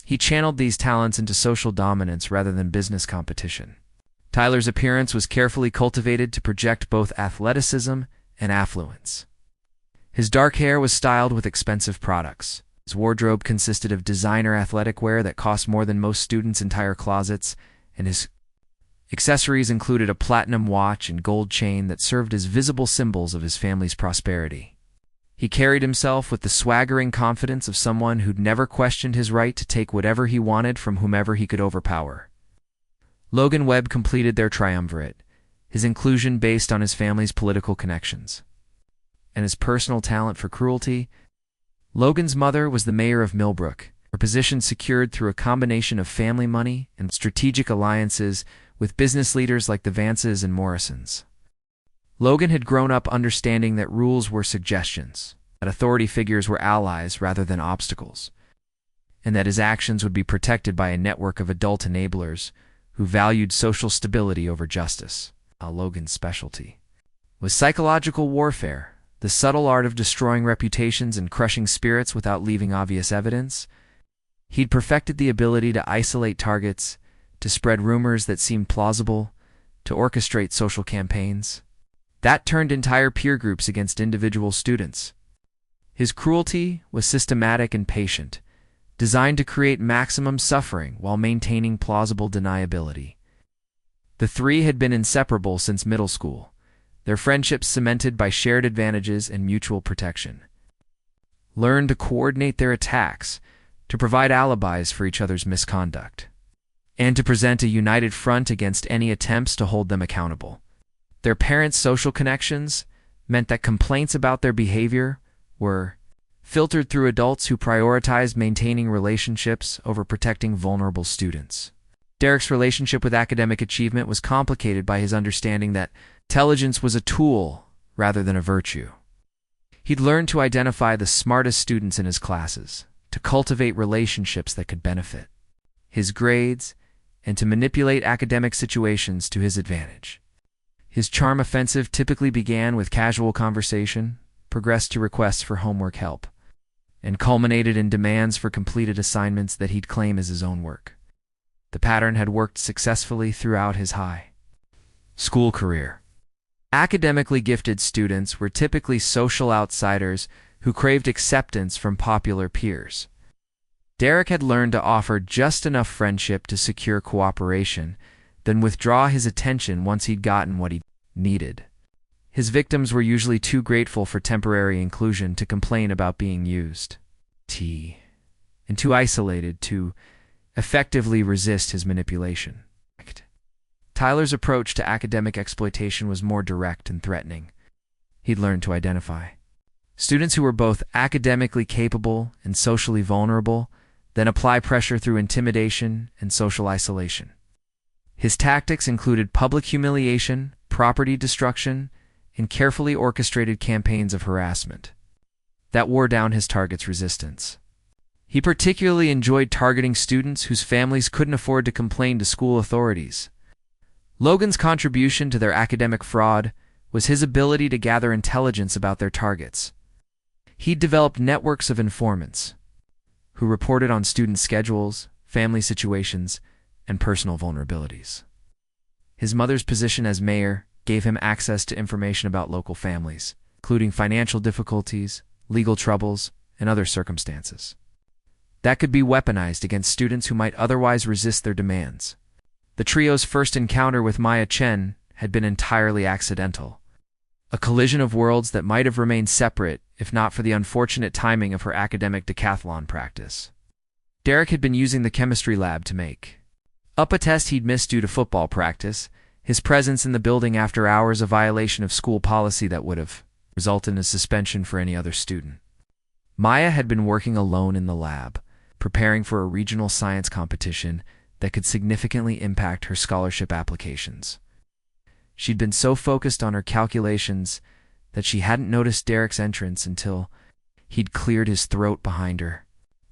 He channeled these talents into social dominance rather than business competition. Tyler's appearance was carefully cultivated to project both athleticism and affluence. His dark hair was styled with expensive products. His wardrobe consisted of designer athletic wear that cost more than most students' entire closets, and his accessories included a platinum watch and gold chain that served as visible symbols of his family's prosperity. He carried himself with the swaggering confidence of someone who'd never questioned his right to take whatever he wanted from whomever he could overpower. Logan Webb completed their triumvirate, his inclusion based on his family's political connections and his personal talent for cruelty. Logan's mother was the mayor of Millbrook, her position secured through a combination of family money and strategic alliances with business leaders like the Vances and Morrisons. Logan had grown up understanding that rules were suggestions, that authority figures were allies rather than obstacles, and that his actions would be protected by a network of adult enablers who valued social stability over justice. Logan's specialty was psychological warfare, the subtle art of destroying reputations and crushing spirits without leaving obvious evidence. He'd perfected the ability to isolate targets, to spread rumors that seemed plausible, to orchestrate social campaigns. That turned entire peer groups against individual students. His cruelty was systematic and patient, designed to create maximum suffering while maintaining plausible deniability. The three had been inseparable since middle school, their friendships cemented by shared advantages and mutual protection. Learned to coordinate their attacks, to provide alibis for each other's misconduct, and to present a united front against any attempts to hold them accountable. Their parents' social connections meant that complaints about their behavior were filtered through adults who prioritized maintaining relationships over protecting vulnerable students. Derek's relationship with academic achievement was complicated by his understanding that intelligence was a tool rather than a virtue. He'd learned to identify the smartest students in his classes, to cultivate relationships that could benefit his grades, and to manipulate academic situations to his advantage. His charm offensive typically began with casual conversation, progressed to requests for homework help, and culminated in demands for completed assignments that he'd claim as his own work. The pattern had worked successfully throughout his high school career. Academically gifted students were typically social outsiders who craved acceptance from popular peers. Derek had learned to offer just enough friendship to secure cooperation, then withdraw his attention once he'd gotten what he needed. His victims were usually too grateful for temporary inclusion to complain about being used, and too isolated to effectively resist his manipulation. Tyler's approach to academic exploitation was more direct and threatening. He'd learned to identify students who were both academically capable and socially vulnerable, then apply pressure through intimidation and social isolation. His tactics included public humiliation, property destruction, and carefully orchestrated campaigns of harassment that wore down his target's resistance. He particularly enjoyed targeting students whose families couldn't afford to complain to school authorities. Logan's contribution to their academic fraud was his ability to gather intelligence about their targets. He'd developed networks of informants who reported on student schedules, family situations, and personal vulnerabilities. His mother's position as mayor gave him access to information about local families, including financial difficulties, legal troubles, and other circumstances that could be weaponized against students who might otherwise resist their demands. The trio's first encounter with Maya Chen had been entirely accidental, a collision of worlds that might have remained separate if not for the unfortunate timing of her academic decathlon practice. Derek had been using the chemistry lab to make up a test he'd missed due to football practice, his presence in the building after hours a violation of school policy that would have resulted in a suspension for any other student. Maya had been working alone in the lab, preparing for a regional science competition that could significantly impact her scholarship applications. She'd been so focused on her calculations that she hadn't noticed Derek's entrance until he'd cleared his throat behind her.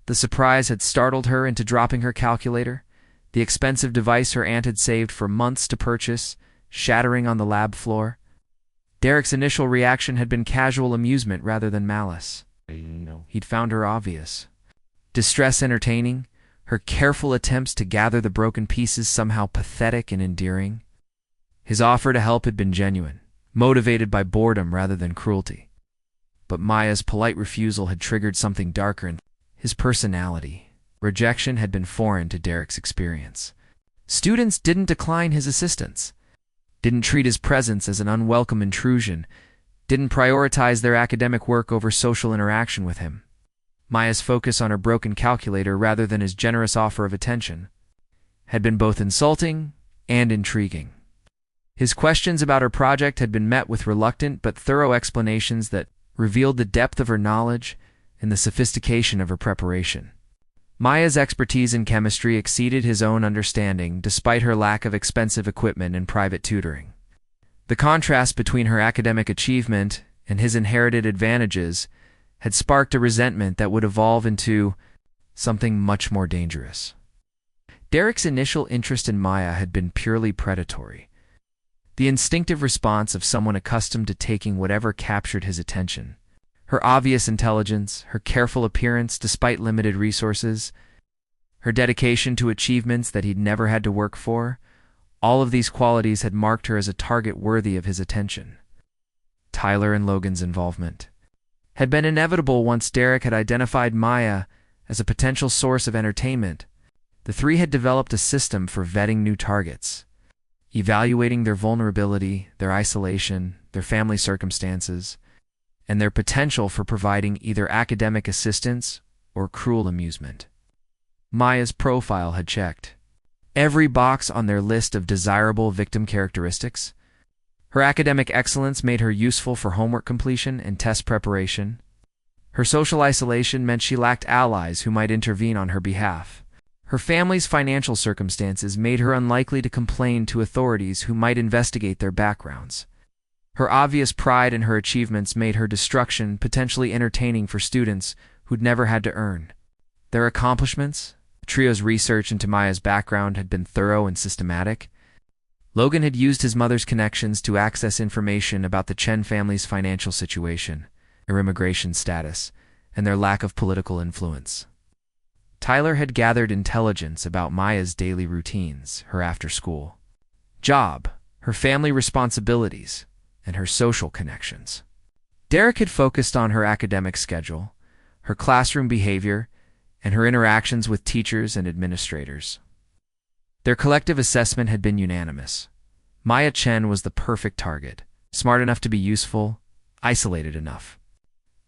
The surprise had startled her into dropping her calculator, the expensive device her aunt had saved for months to purchase, shattering on the lab floor. Derek's initial reaction had been casual amusement rather than malice. He'd found her obvious distress entertaining, her careful attempts to gather the broken pieces somehow pathetic and endearing. His offer to help had been genuine, motivated by boredom rather than cruelty. But Maya's polite refusal had triggered something darker in his personality. Rejection had been foreign to Derek's experience. Students didn't decline his assistance, didn't treat his presence as an unwelcome intrusion, didn't prioritize their academic work over social interaction with him. Maya's focus on her broken calculator rather than his generous offer of attention had been both insulting and intriguing. His questions about her project had been met with reluctant but thorough explanations that revealed the depth of her knowledge and the sophistication of her preparation. Maya's expertise in chemistry exceeded his own understanding despite her lack of expensive equipment and private tutoring. The contrast between her academic achievement and his inherited advantages had sparked a resentment that would evolve into something much more dangerous. Derek's initial interest in Maya had been purely predatory, the instinctive response of someone accustomed to taking whatever captured his attention. Her obvious intelligence, her careful appearance despite limited resources, her dedication to achievements that he'd never had to work for, all of these qualities had marked her as a target worthy of his attention. Tyler and Logan's involvement had been inevitable once Derek had identified Maya as a potential source of entertainment. The three had developed a system for vetting new targets, evaluating their vulnerability, their isolation, their family circumstances, and their potential for providing either academic assistance or cruel amusement. Maya's profile had checked every box on their list of desirable victim characteristics. Her academic excellence made her useful for homework completion and test preparation. Her social isolation meant she lacked allies who might intervene on her behalf. Her family's financial circumstances made her unlikely to complain to authorities who might investigate their backgrounds. Her obvious pride in her achievements made her destruction potentially entertaining for students who'd never had to earn their accomplishments. The trio's research into Maya's background had been thorough and systematic. Logan had used his mother's connections to access information about the Chen family's financial situation, their immigration status, and their lack of political influence. Tyler had gathered intelligence about Maya's daily routines, her after-school job, her family responsibilities, and her social connections. Derek had focused on her academic schedule, her classroom behavior, and her interactions with teachers and administrators. Their collective assessment had been unanimous. Maya Chen was the perfect target, smart enough to be useful, isolated enough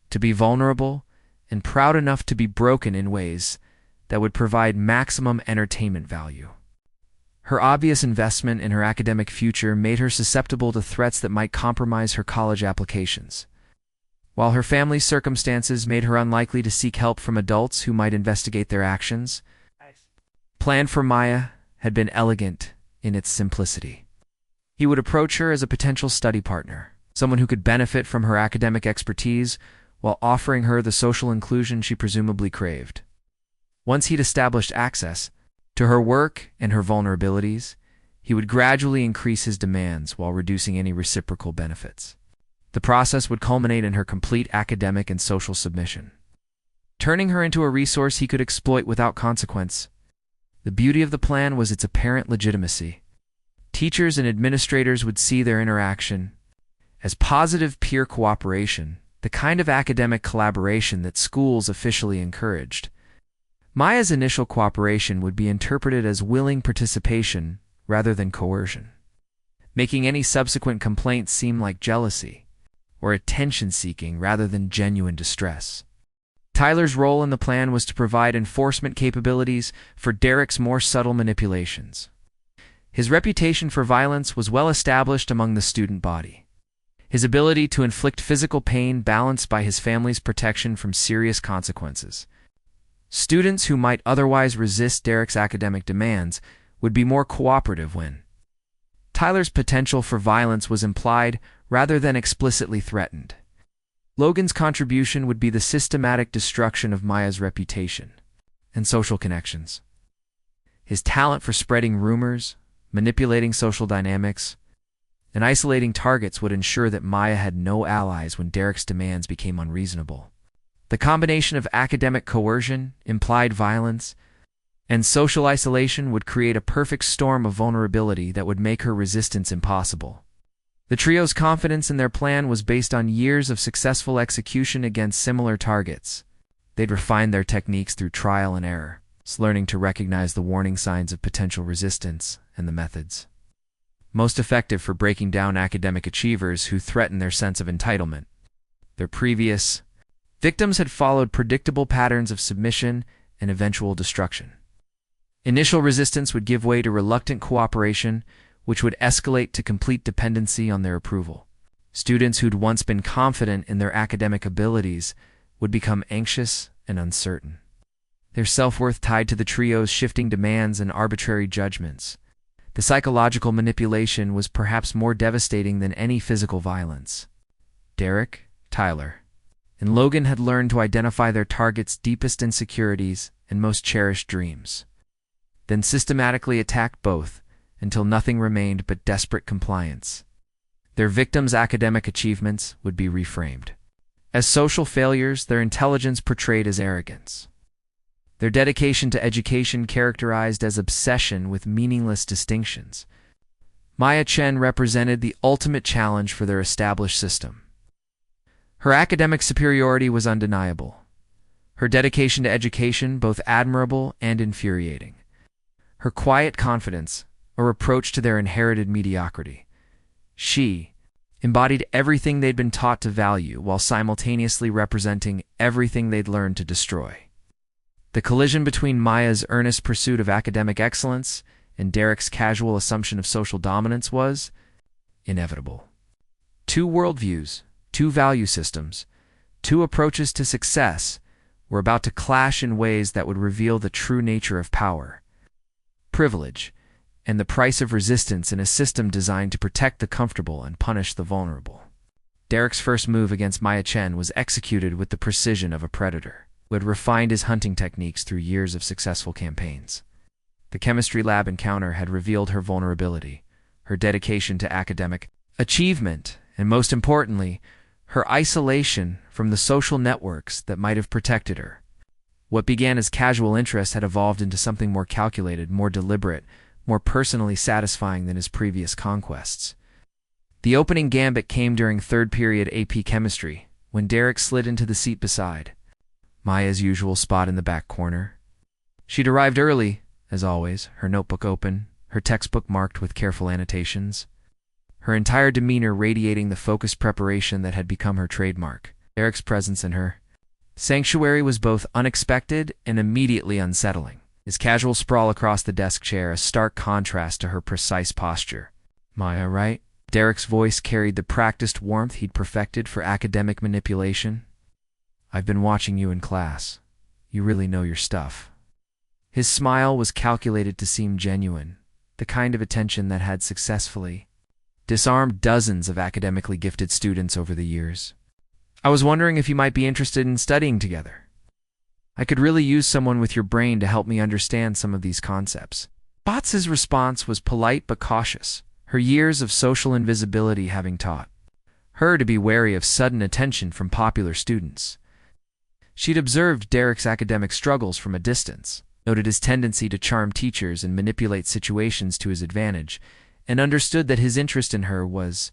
to be vulnerable, and proud enough to be broken in ways that would provide maximum entertainment value. Her obvious investment in her academic future made her susceptible to threats that might compromise her college applications, while her family's circumstances made her unlikely to seek help from adults who might investigate their actions. Plan for Maya had been elegant in its simplicity. He would approach her as a potential study partner, someone who could benefit from her academic expertise while offering her the social inclusion she presumably craved. Once he'd established access to her work and her vulnerabilities, he would gradually increase his demands while reducing any reciprocal benefits. The process would culminate in her complete academic and social submission, turning her into a resource he could exploit without consequence. The beauty of the plan was its apparent legitimacy. Teachers and administrators would see their interaction as positive peer cooperation, the kind of academic collaboration that schools officially encouraged. Maya's initial cooperation would be interpreted as willing participation rather than coercion, making any subsequent complaints seem like jealousy or attention-seeking rather than genuine distress. Tyler's role in the plan was to provide enforcement capabilities for Derek's more subtle manipulations. His reputation for violence was well established among the student body. His ability to inflict physical pain balanced by his family's protection from serious consequences. Students who might otherwise resist Derek's academic demands would be more cooperative when Tyler's potential for violence was implied rather than explicitly threatened. Logan's contribution would be the systematic destruction of Maya's reputation and social connections. His talent for spreading rumors, manipulating social dynamics, and isolating targets would ensure that Maya had no allies when Derek's demands became unreasonable. The combination of academic coercion, implied violence, and social isolation would create a perfect storm of vulnerability that would make her resistance impossible. The trio's confidence in their plan was based on years of successful execution against similar targets. They'd refined their techniques through trial and error, learning to recognize the warning signs of potential resistance and the methods most effective for breaking down academic achievers who threaten their sense of entitlement. Their previous victims had followed predictable patterns of submission and eventual destruction. Initial resistance would give way to reluctant cooperation, which would escalate to complete dependency on their approval. Students who'd once been confident in their academic abilities would become anxious and uncertain, their self-worth tied to the trio's shifting demands and arbitrary judgments. The psychological manipulation was perhaps more devastating than any physical violence. Derek, Tyler, and Logan had learned to identify their target's deepest insecurities and most cherished dreams. then systematically attacked both until nothing remained but desperate compliance. Their victims' academic achievements would be reframed as social failures, their intelligence portrayed as arrogance. Their dedication to education characterized as obsession with meaningless distinctions. Maya Chen represented the ultimate challenge for their established system. Her academic superiority was undeniable. Her dedication to education both admirable and infuriating. Her quiet confidence, a reproach to their inherited mediocrity. She embodied everything they'd been taught to value while simultaneously representing everything they'd learned to destroy. The collision between Maya's earnest pursuit of academic excellence and Derek's casual assumption of social dominance was inevitable. Two worldviews, two value systems, two approaches to success were about to clash in ways that would reveal the true nature of power, privilege, and the price of resistance in a system designed to protect the comfortable and punish the vulnerable. Derek's first move against Maya Chen was executed with the precision of a predator who had refined his hunting techniques through years of successful campaigns. The chemistry lab encounter had revealed her vulnerability, her dedication to academic achievement, and most importantly, her isolation from the social networks that might have protected her. What began as casual interest had evolved into something more calculated, more deliberate, more personally satisfying than his previous conquests. The opening gambit came during third period AP chemistry, when Derek slid into the seat beside Maya's usual spot in the back corner. She'd arrived early, as always, her notebook open, her textbook marked with careful annotations, her entire demeanor radiating the focused preparation that had become her trademark. Derek's presence in her sanctuary was both unexpected and immediately unsettling. His casual sprawl across the desk chair, a stark contrast to her precise posture. Maya, right? Derek's voice carried the practiced warmth he'd perfected for academic manipulation. I've been watching you in class. You really know your stuff. His smile was calculated to seem genuine, the kind of attention that had successfully disarmed dozens of academically gifted students over the years. I was wondering if you might be interested in studying together. I could really use someone with your brain to help me understand some of these concepts. Potts's response was polite but cautious, her years of social invisibility having taught her to be wary of sudden attention from popular students. She'd observed Derek's academic struggles from a distance, noted his tendency to charm teachers and manipulate situations to his advantage, and understood that his interest in her was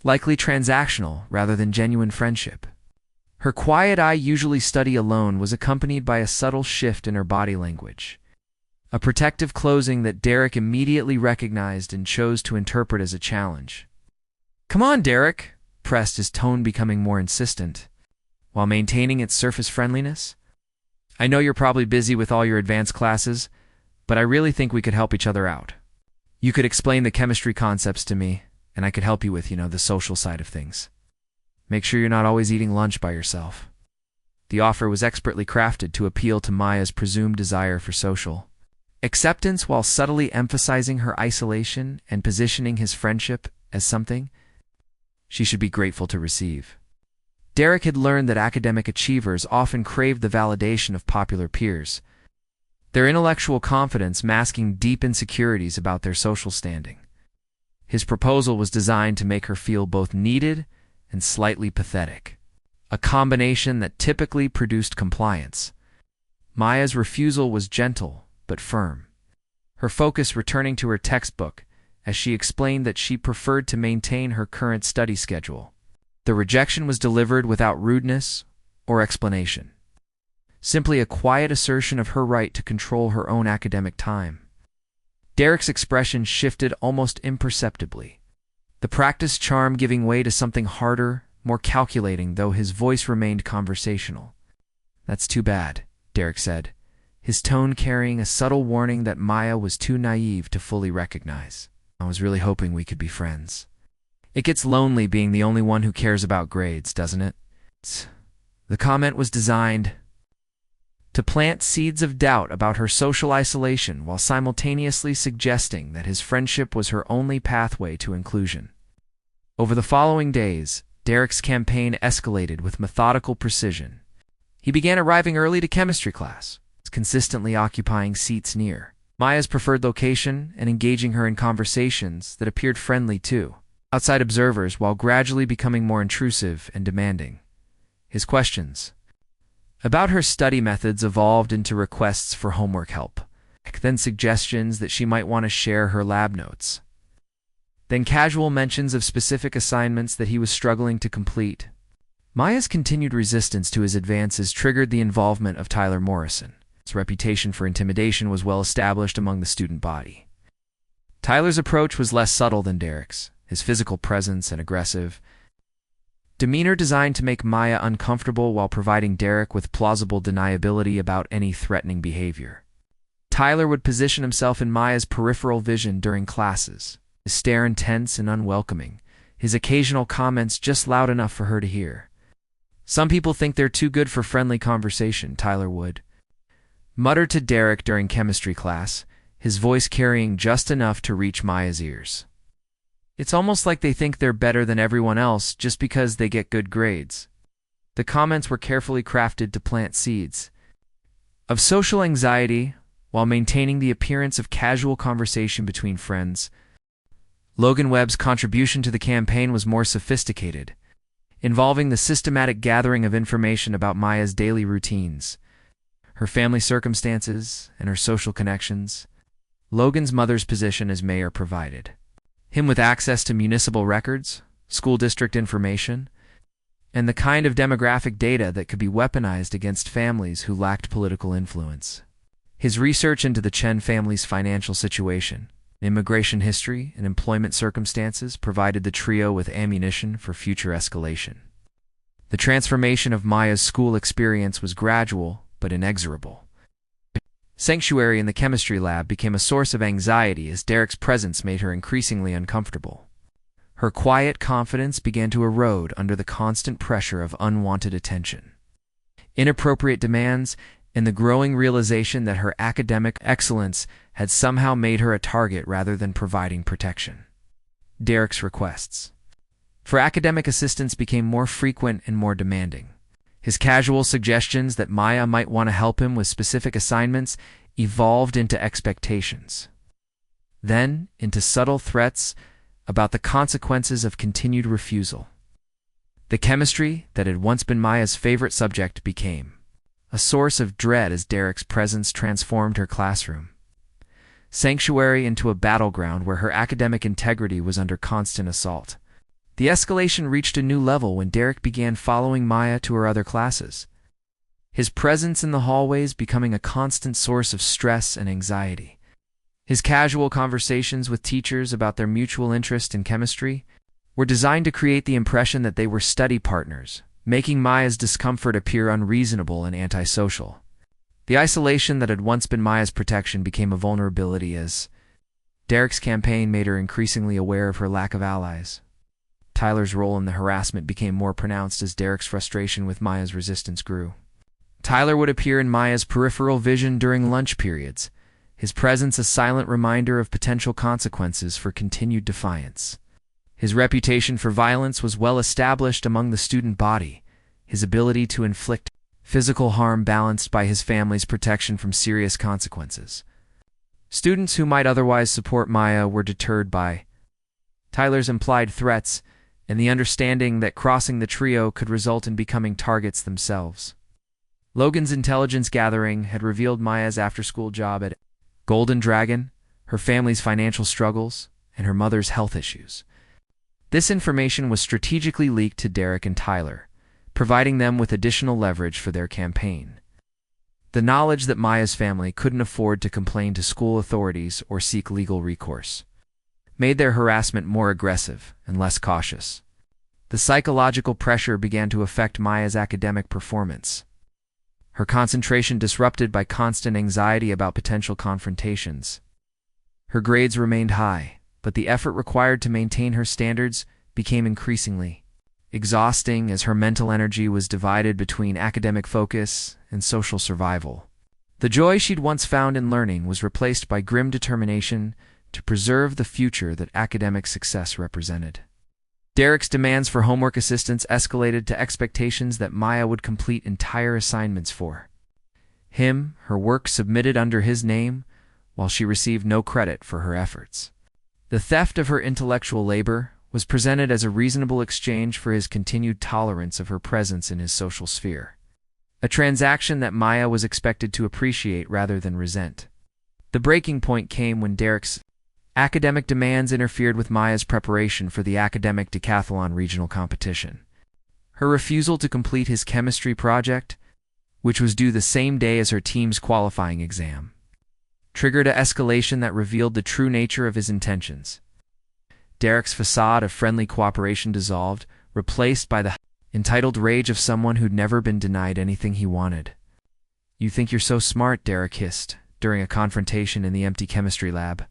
likely transactional rather than genuine friendship. Her quiet eye, usually study alone, was accompanied by a subtle shift in her body language, a protective closing that Derek immediately recognized and chose to interpret as a challenge. "Come on, Derek," pressed, his tone becoming more insistent, while maintaining its surface friendliness. "I know you're probably busy with all your advanced classes, but I really think we could help each other out. You could explain the chemistry concepts to me, and I could help you with, the social side of things. Make sure you're not always eating lunch by yourself." The offer was expertly crafted to appeal to Maya's presumed desire for social acceptance while subtly emphasizing her isolation and positioning his friendship as something she should be grateful to receive. Derek had learned that academic achievers often craved the validation of popular peers, their intellectual confidence masking deep insecurities about their social standing. His proposal was designed to make her feel both needed and slightly pathetic, a combination that typically produced compliance. Maya's refusal was gentle but firm, her focus returning to her textbook as she explained that she preferred to maintain her current study schedule. The rejection was delivered without rudeness or explanation, simply a quiet assertion of her right to control her own academic time. Derek's expression shifted almost imperceptibly, the practiced charm giving way to something harder, more calculating, though his voice remained conversational. "That's too bad," Derek said, his tone carrying a subtle warning that Maya was too naive to fully recognize. "I was really hoping we could be friends. It gets lonely being the only one who cares about grades, doesn't it?" The comment was designed to plant seeds of doubt about her social isolation while simultaneously suggesting that his friendship was her only pathway to inclusion. Over the following days, Derek's campaign escalated with methodical precision. He began arriving early to chemistry class, consistently occupying seats near Maya's preferred location and engaging her in conversations that appeared friendly to outside observers while gradually becoming more intrusive and demanding. His questions about her study methods evolved into requests for homework help, then suggestions that she might want to share her lab notes, then casual mentions of specific assignments that he was struggling to complete. Maya's continued resistance to his advances triggered the involvement of Tyler Morrison. His reputation for intimidation was well established among the student body. Tyler's approach was less subtle than Derek's, his physical presence and aggressive demeanor designed to make Maya uncomfortable while providing Derek with plausible deniability about any threatening behavior. Tyler would position himself in Maya's peripheral vision during classes, his stare intense and unwelcoming, his occasional comments just loud enough for her to hear. "Some people think they're too good for friendly conversation," Tyler would mutter to Derek during chemistry class, his voice carrying just enough to reach Maya's ears. "It's almost like they think they're better than everyone else just because they get good grades." The comments were carefully crafted to plant seeds of social anxiety while maintaining the appearance of casual conversation between friends. Logan Webb's contribution to the campaign was more sophisticated, involving the systematic gathering of information about Maya's daily routines, her family circumstances, and her social connections. Logan's mother's position as mayor provided him with access to municipal records, school district information, and the kind of demographic data that could be weaponized against families who lacked political influence. His research into the Chen family's financial situation, immigration history, and employment circumstances provided the trio with ammunition for future escalation. The transformation of Maya's school experience was gradual but inexorable. Sanctuary in the chemistry lab became a source of anxiety as Derek's presence made her increasingly uncomfortable. Her quiet confidence began to erode under the constant pressure of unwanted attention, inappropriate demands, and the growing realization that her academic excellence had somehow made her a target rather than providing protection. Derek's requests for academic assistance became more frequent and more demanding. His casual suggestions that Maya might want to help him with specific assignments evolved into expectations, then into subtle threats about the consequences of continued refusal. The chemistry that had once been Maya's favorite subject became a source of dread as Derek's presence transformed her classroom sanctuary into a battleground where her academic integrity was under constant assault. The escalation reached a new level when Derek began following Maya to her other classes, his presence in the hallways becoming a constant source of stress and anxiety. His casual conversations with teachers about their mutual interest in chemistry were designed to create the impression that they were study partners, making Maya's discomfort appear unreasonable and antisocial. The isolation that had once been Maya's protection became a vulnerability as Derek's campaign made her increasingly aware of her lack of allies. Tyler's role in the harassment became more pronounced as Derek's frustration with Maya's resistance grew. Tyler would appear in Maya's peripheral vision during lunch periods, his presence a silent reminder of potential consequences for continued defiance. His reputation for violence was well established among the student body, his ability to inflict physical harm balanced by his family's protection from serious consequences. Students who might otherwise support Maya were deterred by Tyler's implied threats and the understanding that crossing the trio could result in becoming targets themselves. Logan's intelligence gathering had revealed Maya's after-school job at Golden Dragon, her family's financial struggles, and her mother's health issues. This information was strategically leaked to Derek and Tyler, providing them with additional leverage for their campaign. The knowledge that Maya's family couldn't afford to complain to school authorities or seek legal recourse made their harassment more aggressive and less cautious. The psychological pressure began to affect Maya's academic performance, her concentration disrupted by constant anxiety about potential confrontations. Her grades remained high, but the effort required to maintain her standards became increasingly exhausting as her mental energy was divided between academic focus and social survival. The joy she'd once found in learning was replaced by grim determination to preserve the future that academic success represented. Derek's demands for homework assistance escalated to expectations that Maya would complete entire assignments for him, her work submitted under his name, while she received no credit for her efforts. The theft of her intellectual labor was presented as a reasonable exchange for his continued tolerance of her presence in his social sphere, a transaction that Maya was expected to appreciate rather than resent. The breaking point came when Derek's academic demands interfered with Maya's preparation for the academic decathlon regional competition. Her refusal to complete his chemistry project, which was due the same day as her team's qualifying exam, triggered an escalation that revealed the true nature of his intentions. Derek's facade of friendly cooperation dissolved, replaced by the entitled rage of someone who'd never been denied anything he wanted. "You think you're so smart," Derek hissed during a confrontation in the empty chemistry lab,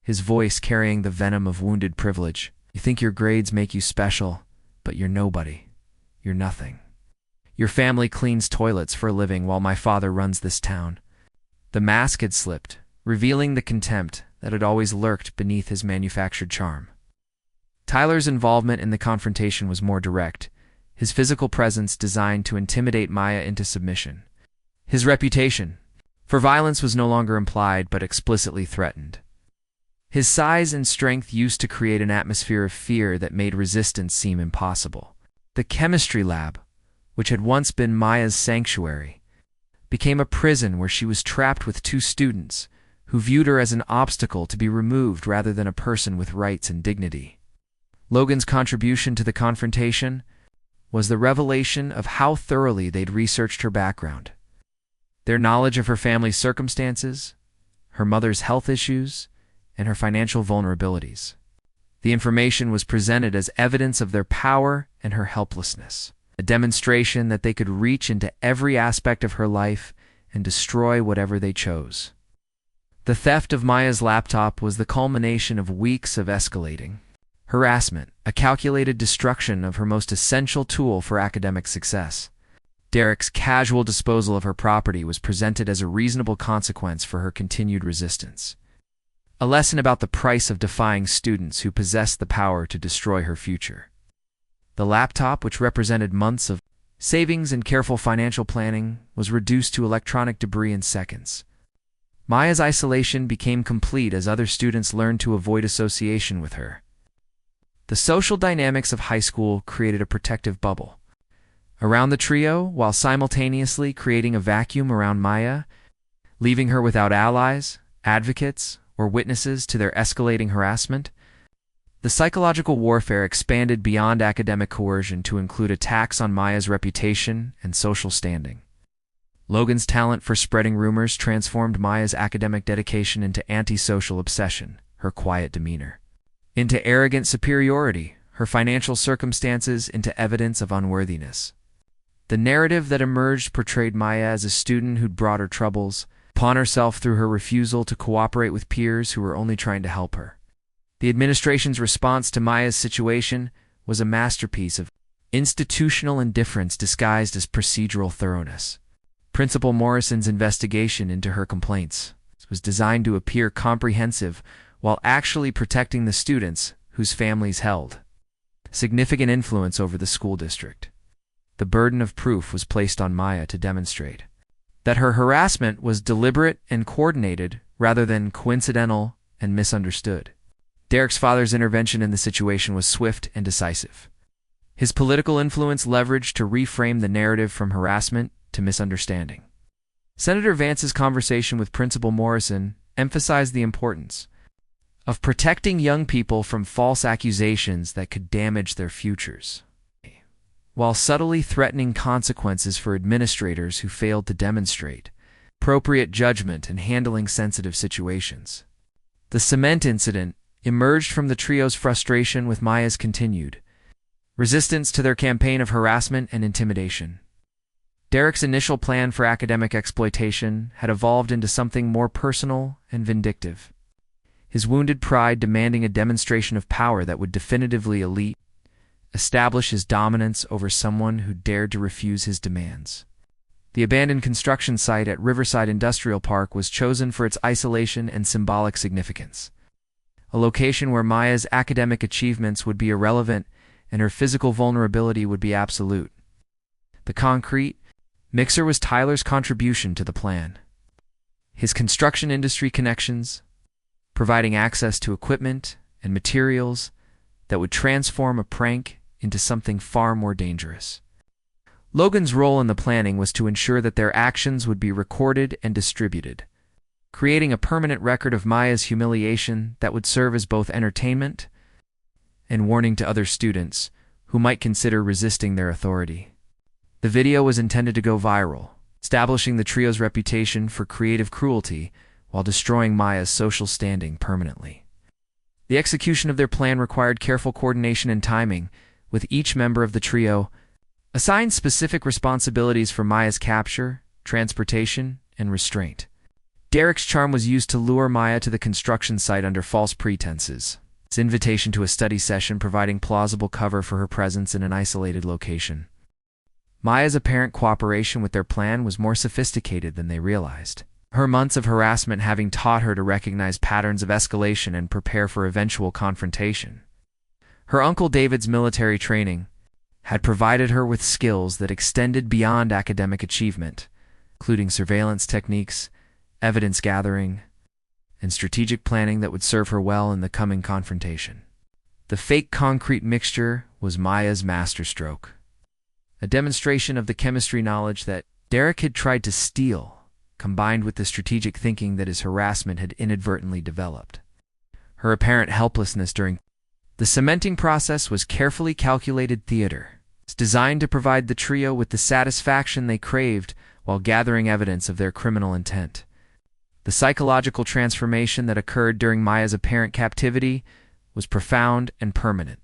his voice carrying the venom of wounded privilege. "You think your grades make you special, but you're nobody. You're nothing. Your family cleans toilets for a living while my father runs this town." The mask had slipped, revealing the contempt that had always lurked beneath his manufactured charm. Tyler's involvement in the confrontation was more direct, his physical presence designed to intimidate Maya into submission. His reputation for violence was no longer implied but explicitly threatened. His size and strength used to create an atmosphere of fear that made resistance seem impossible. The chemistry lab, which had once been Maya's sanctuary, became a prison where she was trapped with two students who viewed her as an obstacle to be removed rather than a person with rights and dignity. Logan's contribution to the confrontation was the revelation of how thoroughly they'd researched her background. Their knowledge of her family's circumstances, her mother's health issues, and her financial vulnerabilities. The information was presented as evidence of their power and her helplessness, a demonstration that they could reach into every aspect of her life and destroy whatever they chose. The theft of Maya's laptop was the culmination of weeks of escalating harassment, a calculated destruction of her most essential tool for academic success. Derek's casual disposal of her property was presented as a reasonable consequence for her continued resistance, a lesson about the price of defying students who possessed the power to destroy her future. The laptop, which represented months of savings and careful financial planning, was reduced to electronic debris in seconds. Maya's isolation became complete as other students learned to avoid association with her. The social dynamics of high school created a protective bubble around the trio, while simultaneously creating a vacuum around Maya, leaving her without allies, advocates, or witnesses to their escalating harassment. The psychological warfare expanded beyond academic coercion to include attacks on Maya's reputation and social standing. Logan's talent for spreading rumors transformed Maya's academic dedication into antisocial obsession, her quiet demeanor into arrogant superiority, her financial circumstances into evidence of unworthiness. The narrative that emerged portrayed Maya as a student who'd brought her troubles upon herself through her refusal to cooperate with peers who were only trying to help her. The administration's response to Maya's situation was a masterpiece of institutional indifference disguised as procedural thoroughness. Principal Morrison's investigation into her complaints was designed to appear comprehensive while actually protecting the students whose families held significant influence over the school district. The burden of proof was placed on Maya to demonstrate that her harassment was deliberate and coordinated rather than coincidental and misunderstood. Derek's father's intervention in the situation was swift and decisive. His political influence leveraged to reframe the narrative from harassment to misunderstanding. Senator Vance's conversation with Principal Morrison emphasized the importance of protecting young people from false accusations that could damage their futures, while subtly threatening consequences for administrators who failed to demonstrate appropriate judgment in handling sensitive situations. The cement incident emerged from the trio's frustration with Maya's continued resistance to their campaign of harassment and intimidation. Derek's initial plan for academic exploitation had evolved into something more personal and vindictive, his wounded pride demanding a demonstration of power that would definitively establish his dominance over someone who dared to refuse his demands. The abandoned construction site at Riverside Industrial Park was chosen for its isolation and symbolic significance, a location where Maya's academic achievements would be irrelevant and her physical vulnerability would be absolute. The concrete mixer was Tyler's contribution to the plan. his construction industry connections, providing access to equipment and materials that would transform a prank into something far more dangerous. Logan's role in the planning was to ensure that their actions would be recorded and distributed, creating a permanent record of Maya's humiliation that would serve as both entertainment and warning to other students who might consider resisting their authority. The video was intended to go viral, establishing the trio's reputation for creative cruelty while destroying Maya's social standing permanently. The execution of their plan required careful coordination and timing, with each member of the trio assigned specific responsibilities for Maya's capture, transportation, and restraint. Derek's charm was used to lure Maya to the construction site under false pretenses, his invitation to a study session providing plausible cover for her presence in an isolated location. Maya's apparent cooperation with their plan was more sophisticated than they realized, her months of harassment having taught her to recognize patterns of escalation and prepare for eventual confrontation. Her Uncle David's military training had provided her with skills that extended beyond academic achievement, including surveillance techniques, evidence gathering, and strategic planning that would serve her well in the coming confrontation. The fake concrete mixture was Maya's masterstroke, a demonstration of the chemistry knowledge that Derek had tried to steal, combined with the strategic thinking that his harassment had inadvertently developed. Her apparent helplessness during the cementing process was carefully calculated theater, designed to provide the trio with the satisfaction they craved while gathering evidence of their criminal intent. The psychological transformation that occurred during Maya's apparent captivity was profound and permanent,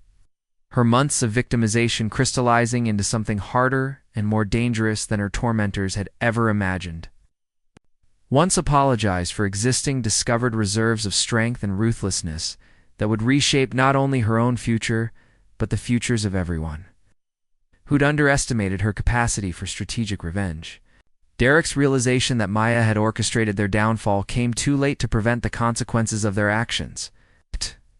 her months of victimization crystallizing into something harder and more dangerous than her tormentors had ever imagined. Once apologized for existing discovered reserves of strength and ruthlessness that would reshape not only her own future, but the futures of everyone who'd underestimated her capacity for strategic revenge. Derek's realization that Maya had orchestrated their downfall came too late to prevent the consequences of their actions.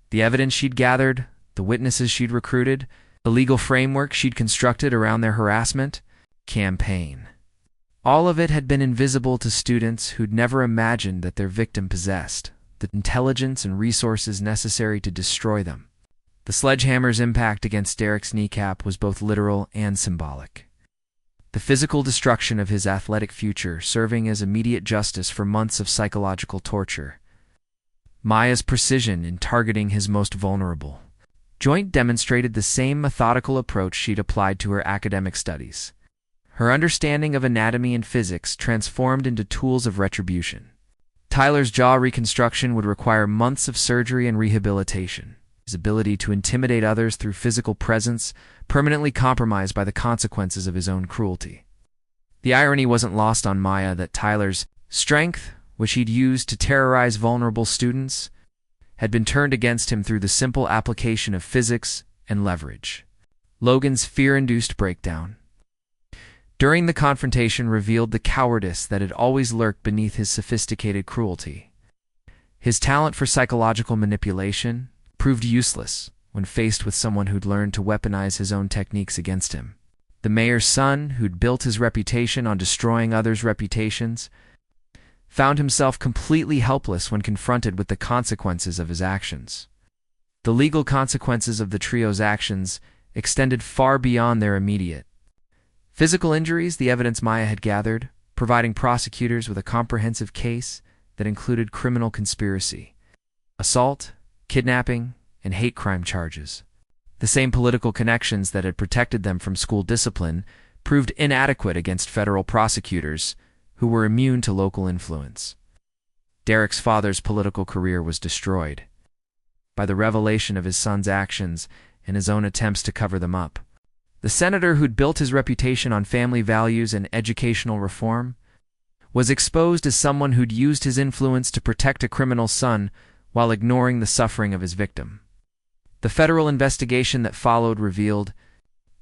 The evidence she'd gathered, the witnesses she'd recruited, the legal framework she'd constructed around their harassment campaign. All of it had been invisible to students who'd never imagined that their victim possessed the intelligence and resources necessary to destroy them. The sledgehammer's impact against Derek's kneecap was both literal and symbolic, the physical destruction of his athletic future serving as immediate justice for months of psychological torture. Maya's precision in targeting his most vulnerable joint demonstrated the same methodical approach she'd applied to her academic studies. Her understanding of anatomy and physics transformed into tools of retribution. Tyler's jaw reconstruction would require months of surgery and rehabilitation, his ability to intimidate others through physical presence permanently compromised by the consequences of his own cruelty. The irony wasn't lost on Maya that Tyler's strength, which he'd used to terrorize vulnerable students, had been turned against him through the simple application of physics and leverage. Logan's fear-induced breakdown during the confrontation revealed the cowardice that had always lurked beneath his sophisticated cruelty. His talent for psychological manipulation proved useless when faced with someone who'd learned to weaponize his own techniques against him. The mayor's son, who'd built his reputation on destroying others' reputations, found himself completely helpless when confronted with the consequences of his actions. The legal consequences of the trio's actions extended far beyond their immediate physical injuries, the evidence Maya had gathered, providing prosecutors with a comprehensive case that included criminal conspiracy, assault, kidnapping, and hate crime charges. The same political connections that had protected them from school discipline proved inadequate against federal prosecutors who were immune to local influence. Derek's father's political career was destroyed by the revelation of his son's actions and his own attempts to cover them up. The senator who'd built his reputation on family values and educational reform was exposed as someone who'd used his influence to protect a criminal son while ignoring the suffering of his victim. The federal investigation that followed revealed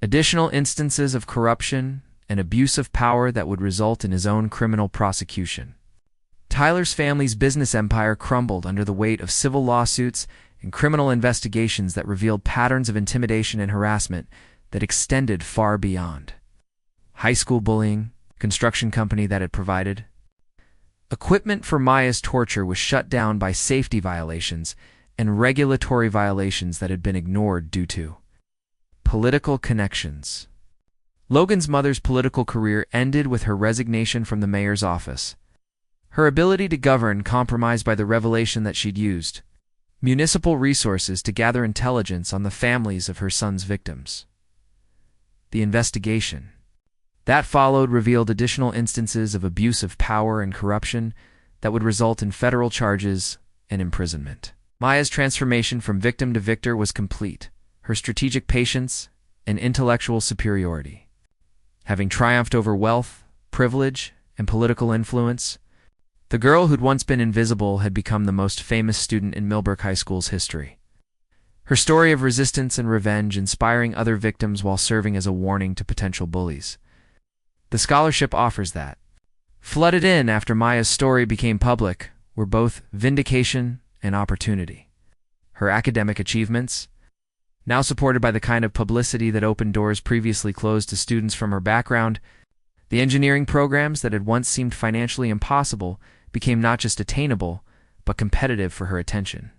additional instances of corruption and abuse of power that would result in his own criminal prosecution. Tyler's family's business empire crumbled under the weight of civil lawsuits and criminal investigations that revealed patterns of intimidation and harassment that extended far beyond high school bullying, construction company that had provided Equipment for Maya's torture was shut down by safety violations and regulatory violations that had been ignored due to political connections. Logan's mother's political career ended with her resignation from the mayor's office. Her ability to govern compromised by the revelation that she'd used municipal resources to gather intelligence on the families of her son's victims. The investigation that followed revealed additional instances of abuse of power and corruption that would result in federal charges and imprisonment. Maya's transformation from victim to victor was complete, her strategic patience and intellectual superiority. Having triumphed over wealth, privilege, and political influence, the girl who'd once been invisible had become the most famous student in Millbrook High School's history. Her story of resistance and revenge inspiring other victims while serving as a warning to potential bullies. The scholarship offers that. Flooded in after Maya's story became public were both vindication and opportunity. Her academic achievements, now supported by the kind of publicity that opened doors previously closed to students from her background, the engineering programs that had once seemed financially impossible became not just attainable, but competitive for her attention.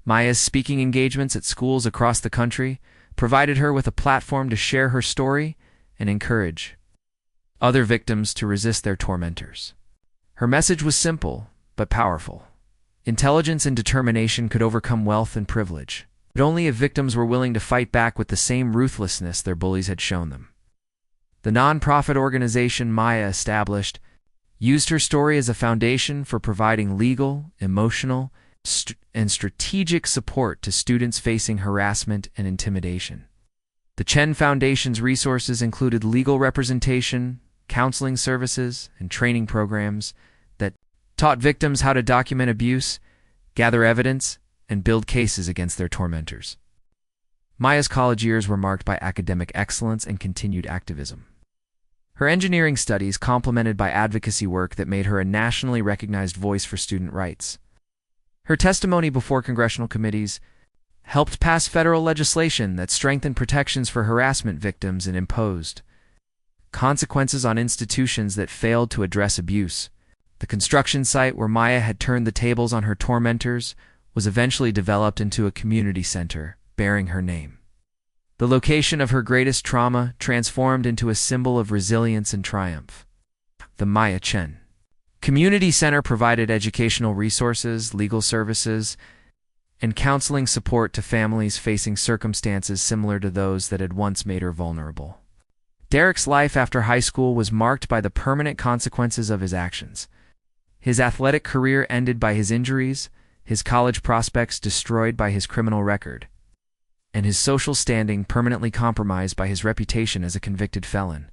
Maya's speaking engagements at schools across the country provided her with a platform to share her story and encourage other victims to resist their tormentors. Her message was simple, but powerful. Intelligence and determination could overcome wealth and privilege, but only if victims were willing to fight back with the same ruthlessness their bullies had shown them. The nonprofit organization Maya established used her story as a foundation for providing legal, emotional, and strategic support to students facing harassment and intimidation. The Chen Foundation's resources included legal representation, counseling services, and training programs that taught victims how to document abuse, gather evidence, and build cases against their tormentors. Maya's college years were marked by academic excellence and continued activism. Her engineering studies complemented by advocacy work that made her a nationally recognized voice for student rights. Her testimony before congressional committees helped pass federal legislation that strengthened protections for harassment victims and imposed consequences on institutions that failed to address abuse. The construction site where Maya had turned the tables on her tormentors was eventually developed into a community center bearing her name. The location of her greatest trauma transformed into a symbol of resilience and triumph. The Maya Chen Community Center provided educational resources, legal services, and counseling support to families facing circumstances similar to those that had once made her vulnerable. Derek's life after high school was marked by the permanent consequences of his actions. His athletic career ended by his injuries, his college prospects destroyed by his criminal record, and his social standing permanently compromised by his reputation as a convicted felon.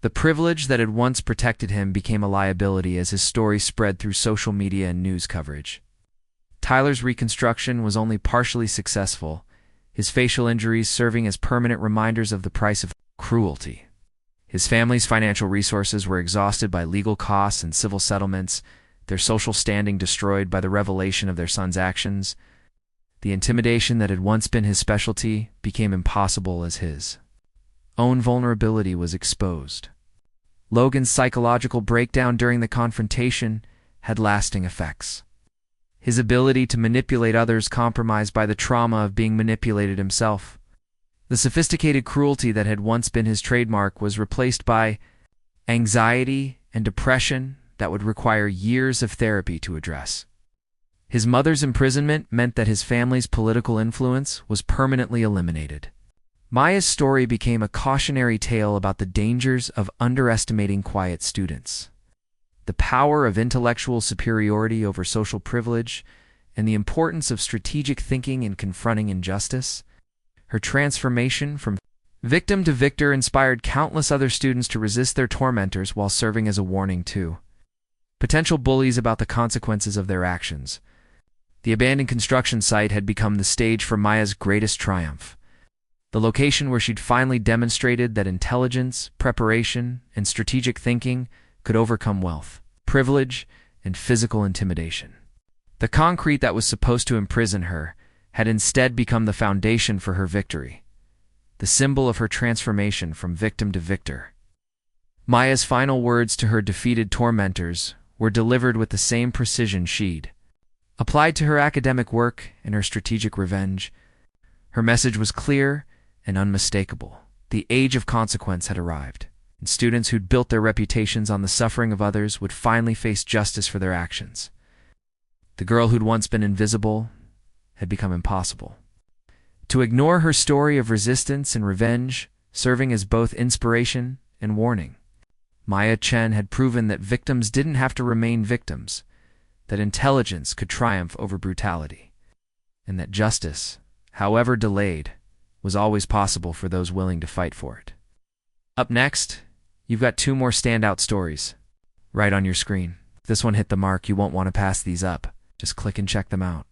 The privilege that had once protected him became a liability as his story spread through social media and news coverage. Tyler's reconstruction was only partially successful, his facial injuries serving as permanent reminders of the price of cruelty. His family's financial resources were exhausted by legal costs and civil settlements, their social standing destroyed by the revelation of their son's actions. The intimidation that had once been his specialty became impossible as his own vulnerability was exposed. Logan's psychological breakdown during the confrontation had lasting effects. His ability to manipulate others compromised by the trauma of being manipulated himself. The sophisticated cruelty that had once been his trademark was replaced by anxiety and depression that would require years of therapy to address. His mother's imprisonment meant that his family's political influence was permanently eliminated. Maya's story became a cautionary tale about the dangers of underestimating quiet students, the power of intellectual superiority over social privilege, and the importance of strategic thinking in confronting injustice. Her transformation from victim to victor inspired countless other students to resist their tormentors while serving as a warning to potential bullies about the consequences of their actions. The abandoned construction site had become the stage for Maya's greatest triumph, the location where she'd finally demonstrated that intelligence, preparation, and strategic thinking could overcome wealth, privilege, and physical intimidation. The concrete that was supposed to imprison her had instead become the foundation for her victory, the symbol of her transformation from victim to victor. Maya's final words to her defeated tormentors were delivered with the same precision she'd applied to her academic work and her strategic revenge. Her message was clear and unmistakable. The age of consequence had arrived, and students who'd built their reputations on the suffering of others would finally face justice for their actions. The girl who'd once been invisible had become impossible. To ignore her story of resistance and revenge, serving as both inspiration and warning, Maya Chen had proven that victims didn't have to remain victims, that intelligence could triumph over brutality, and that justice, however delayed, was always possible for those willing to fight for it. Up next, you've got 2 more standout stories right on your screen. If this one hit the mark, you won't want to pass these up. Just click and check them out.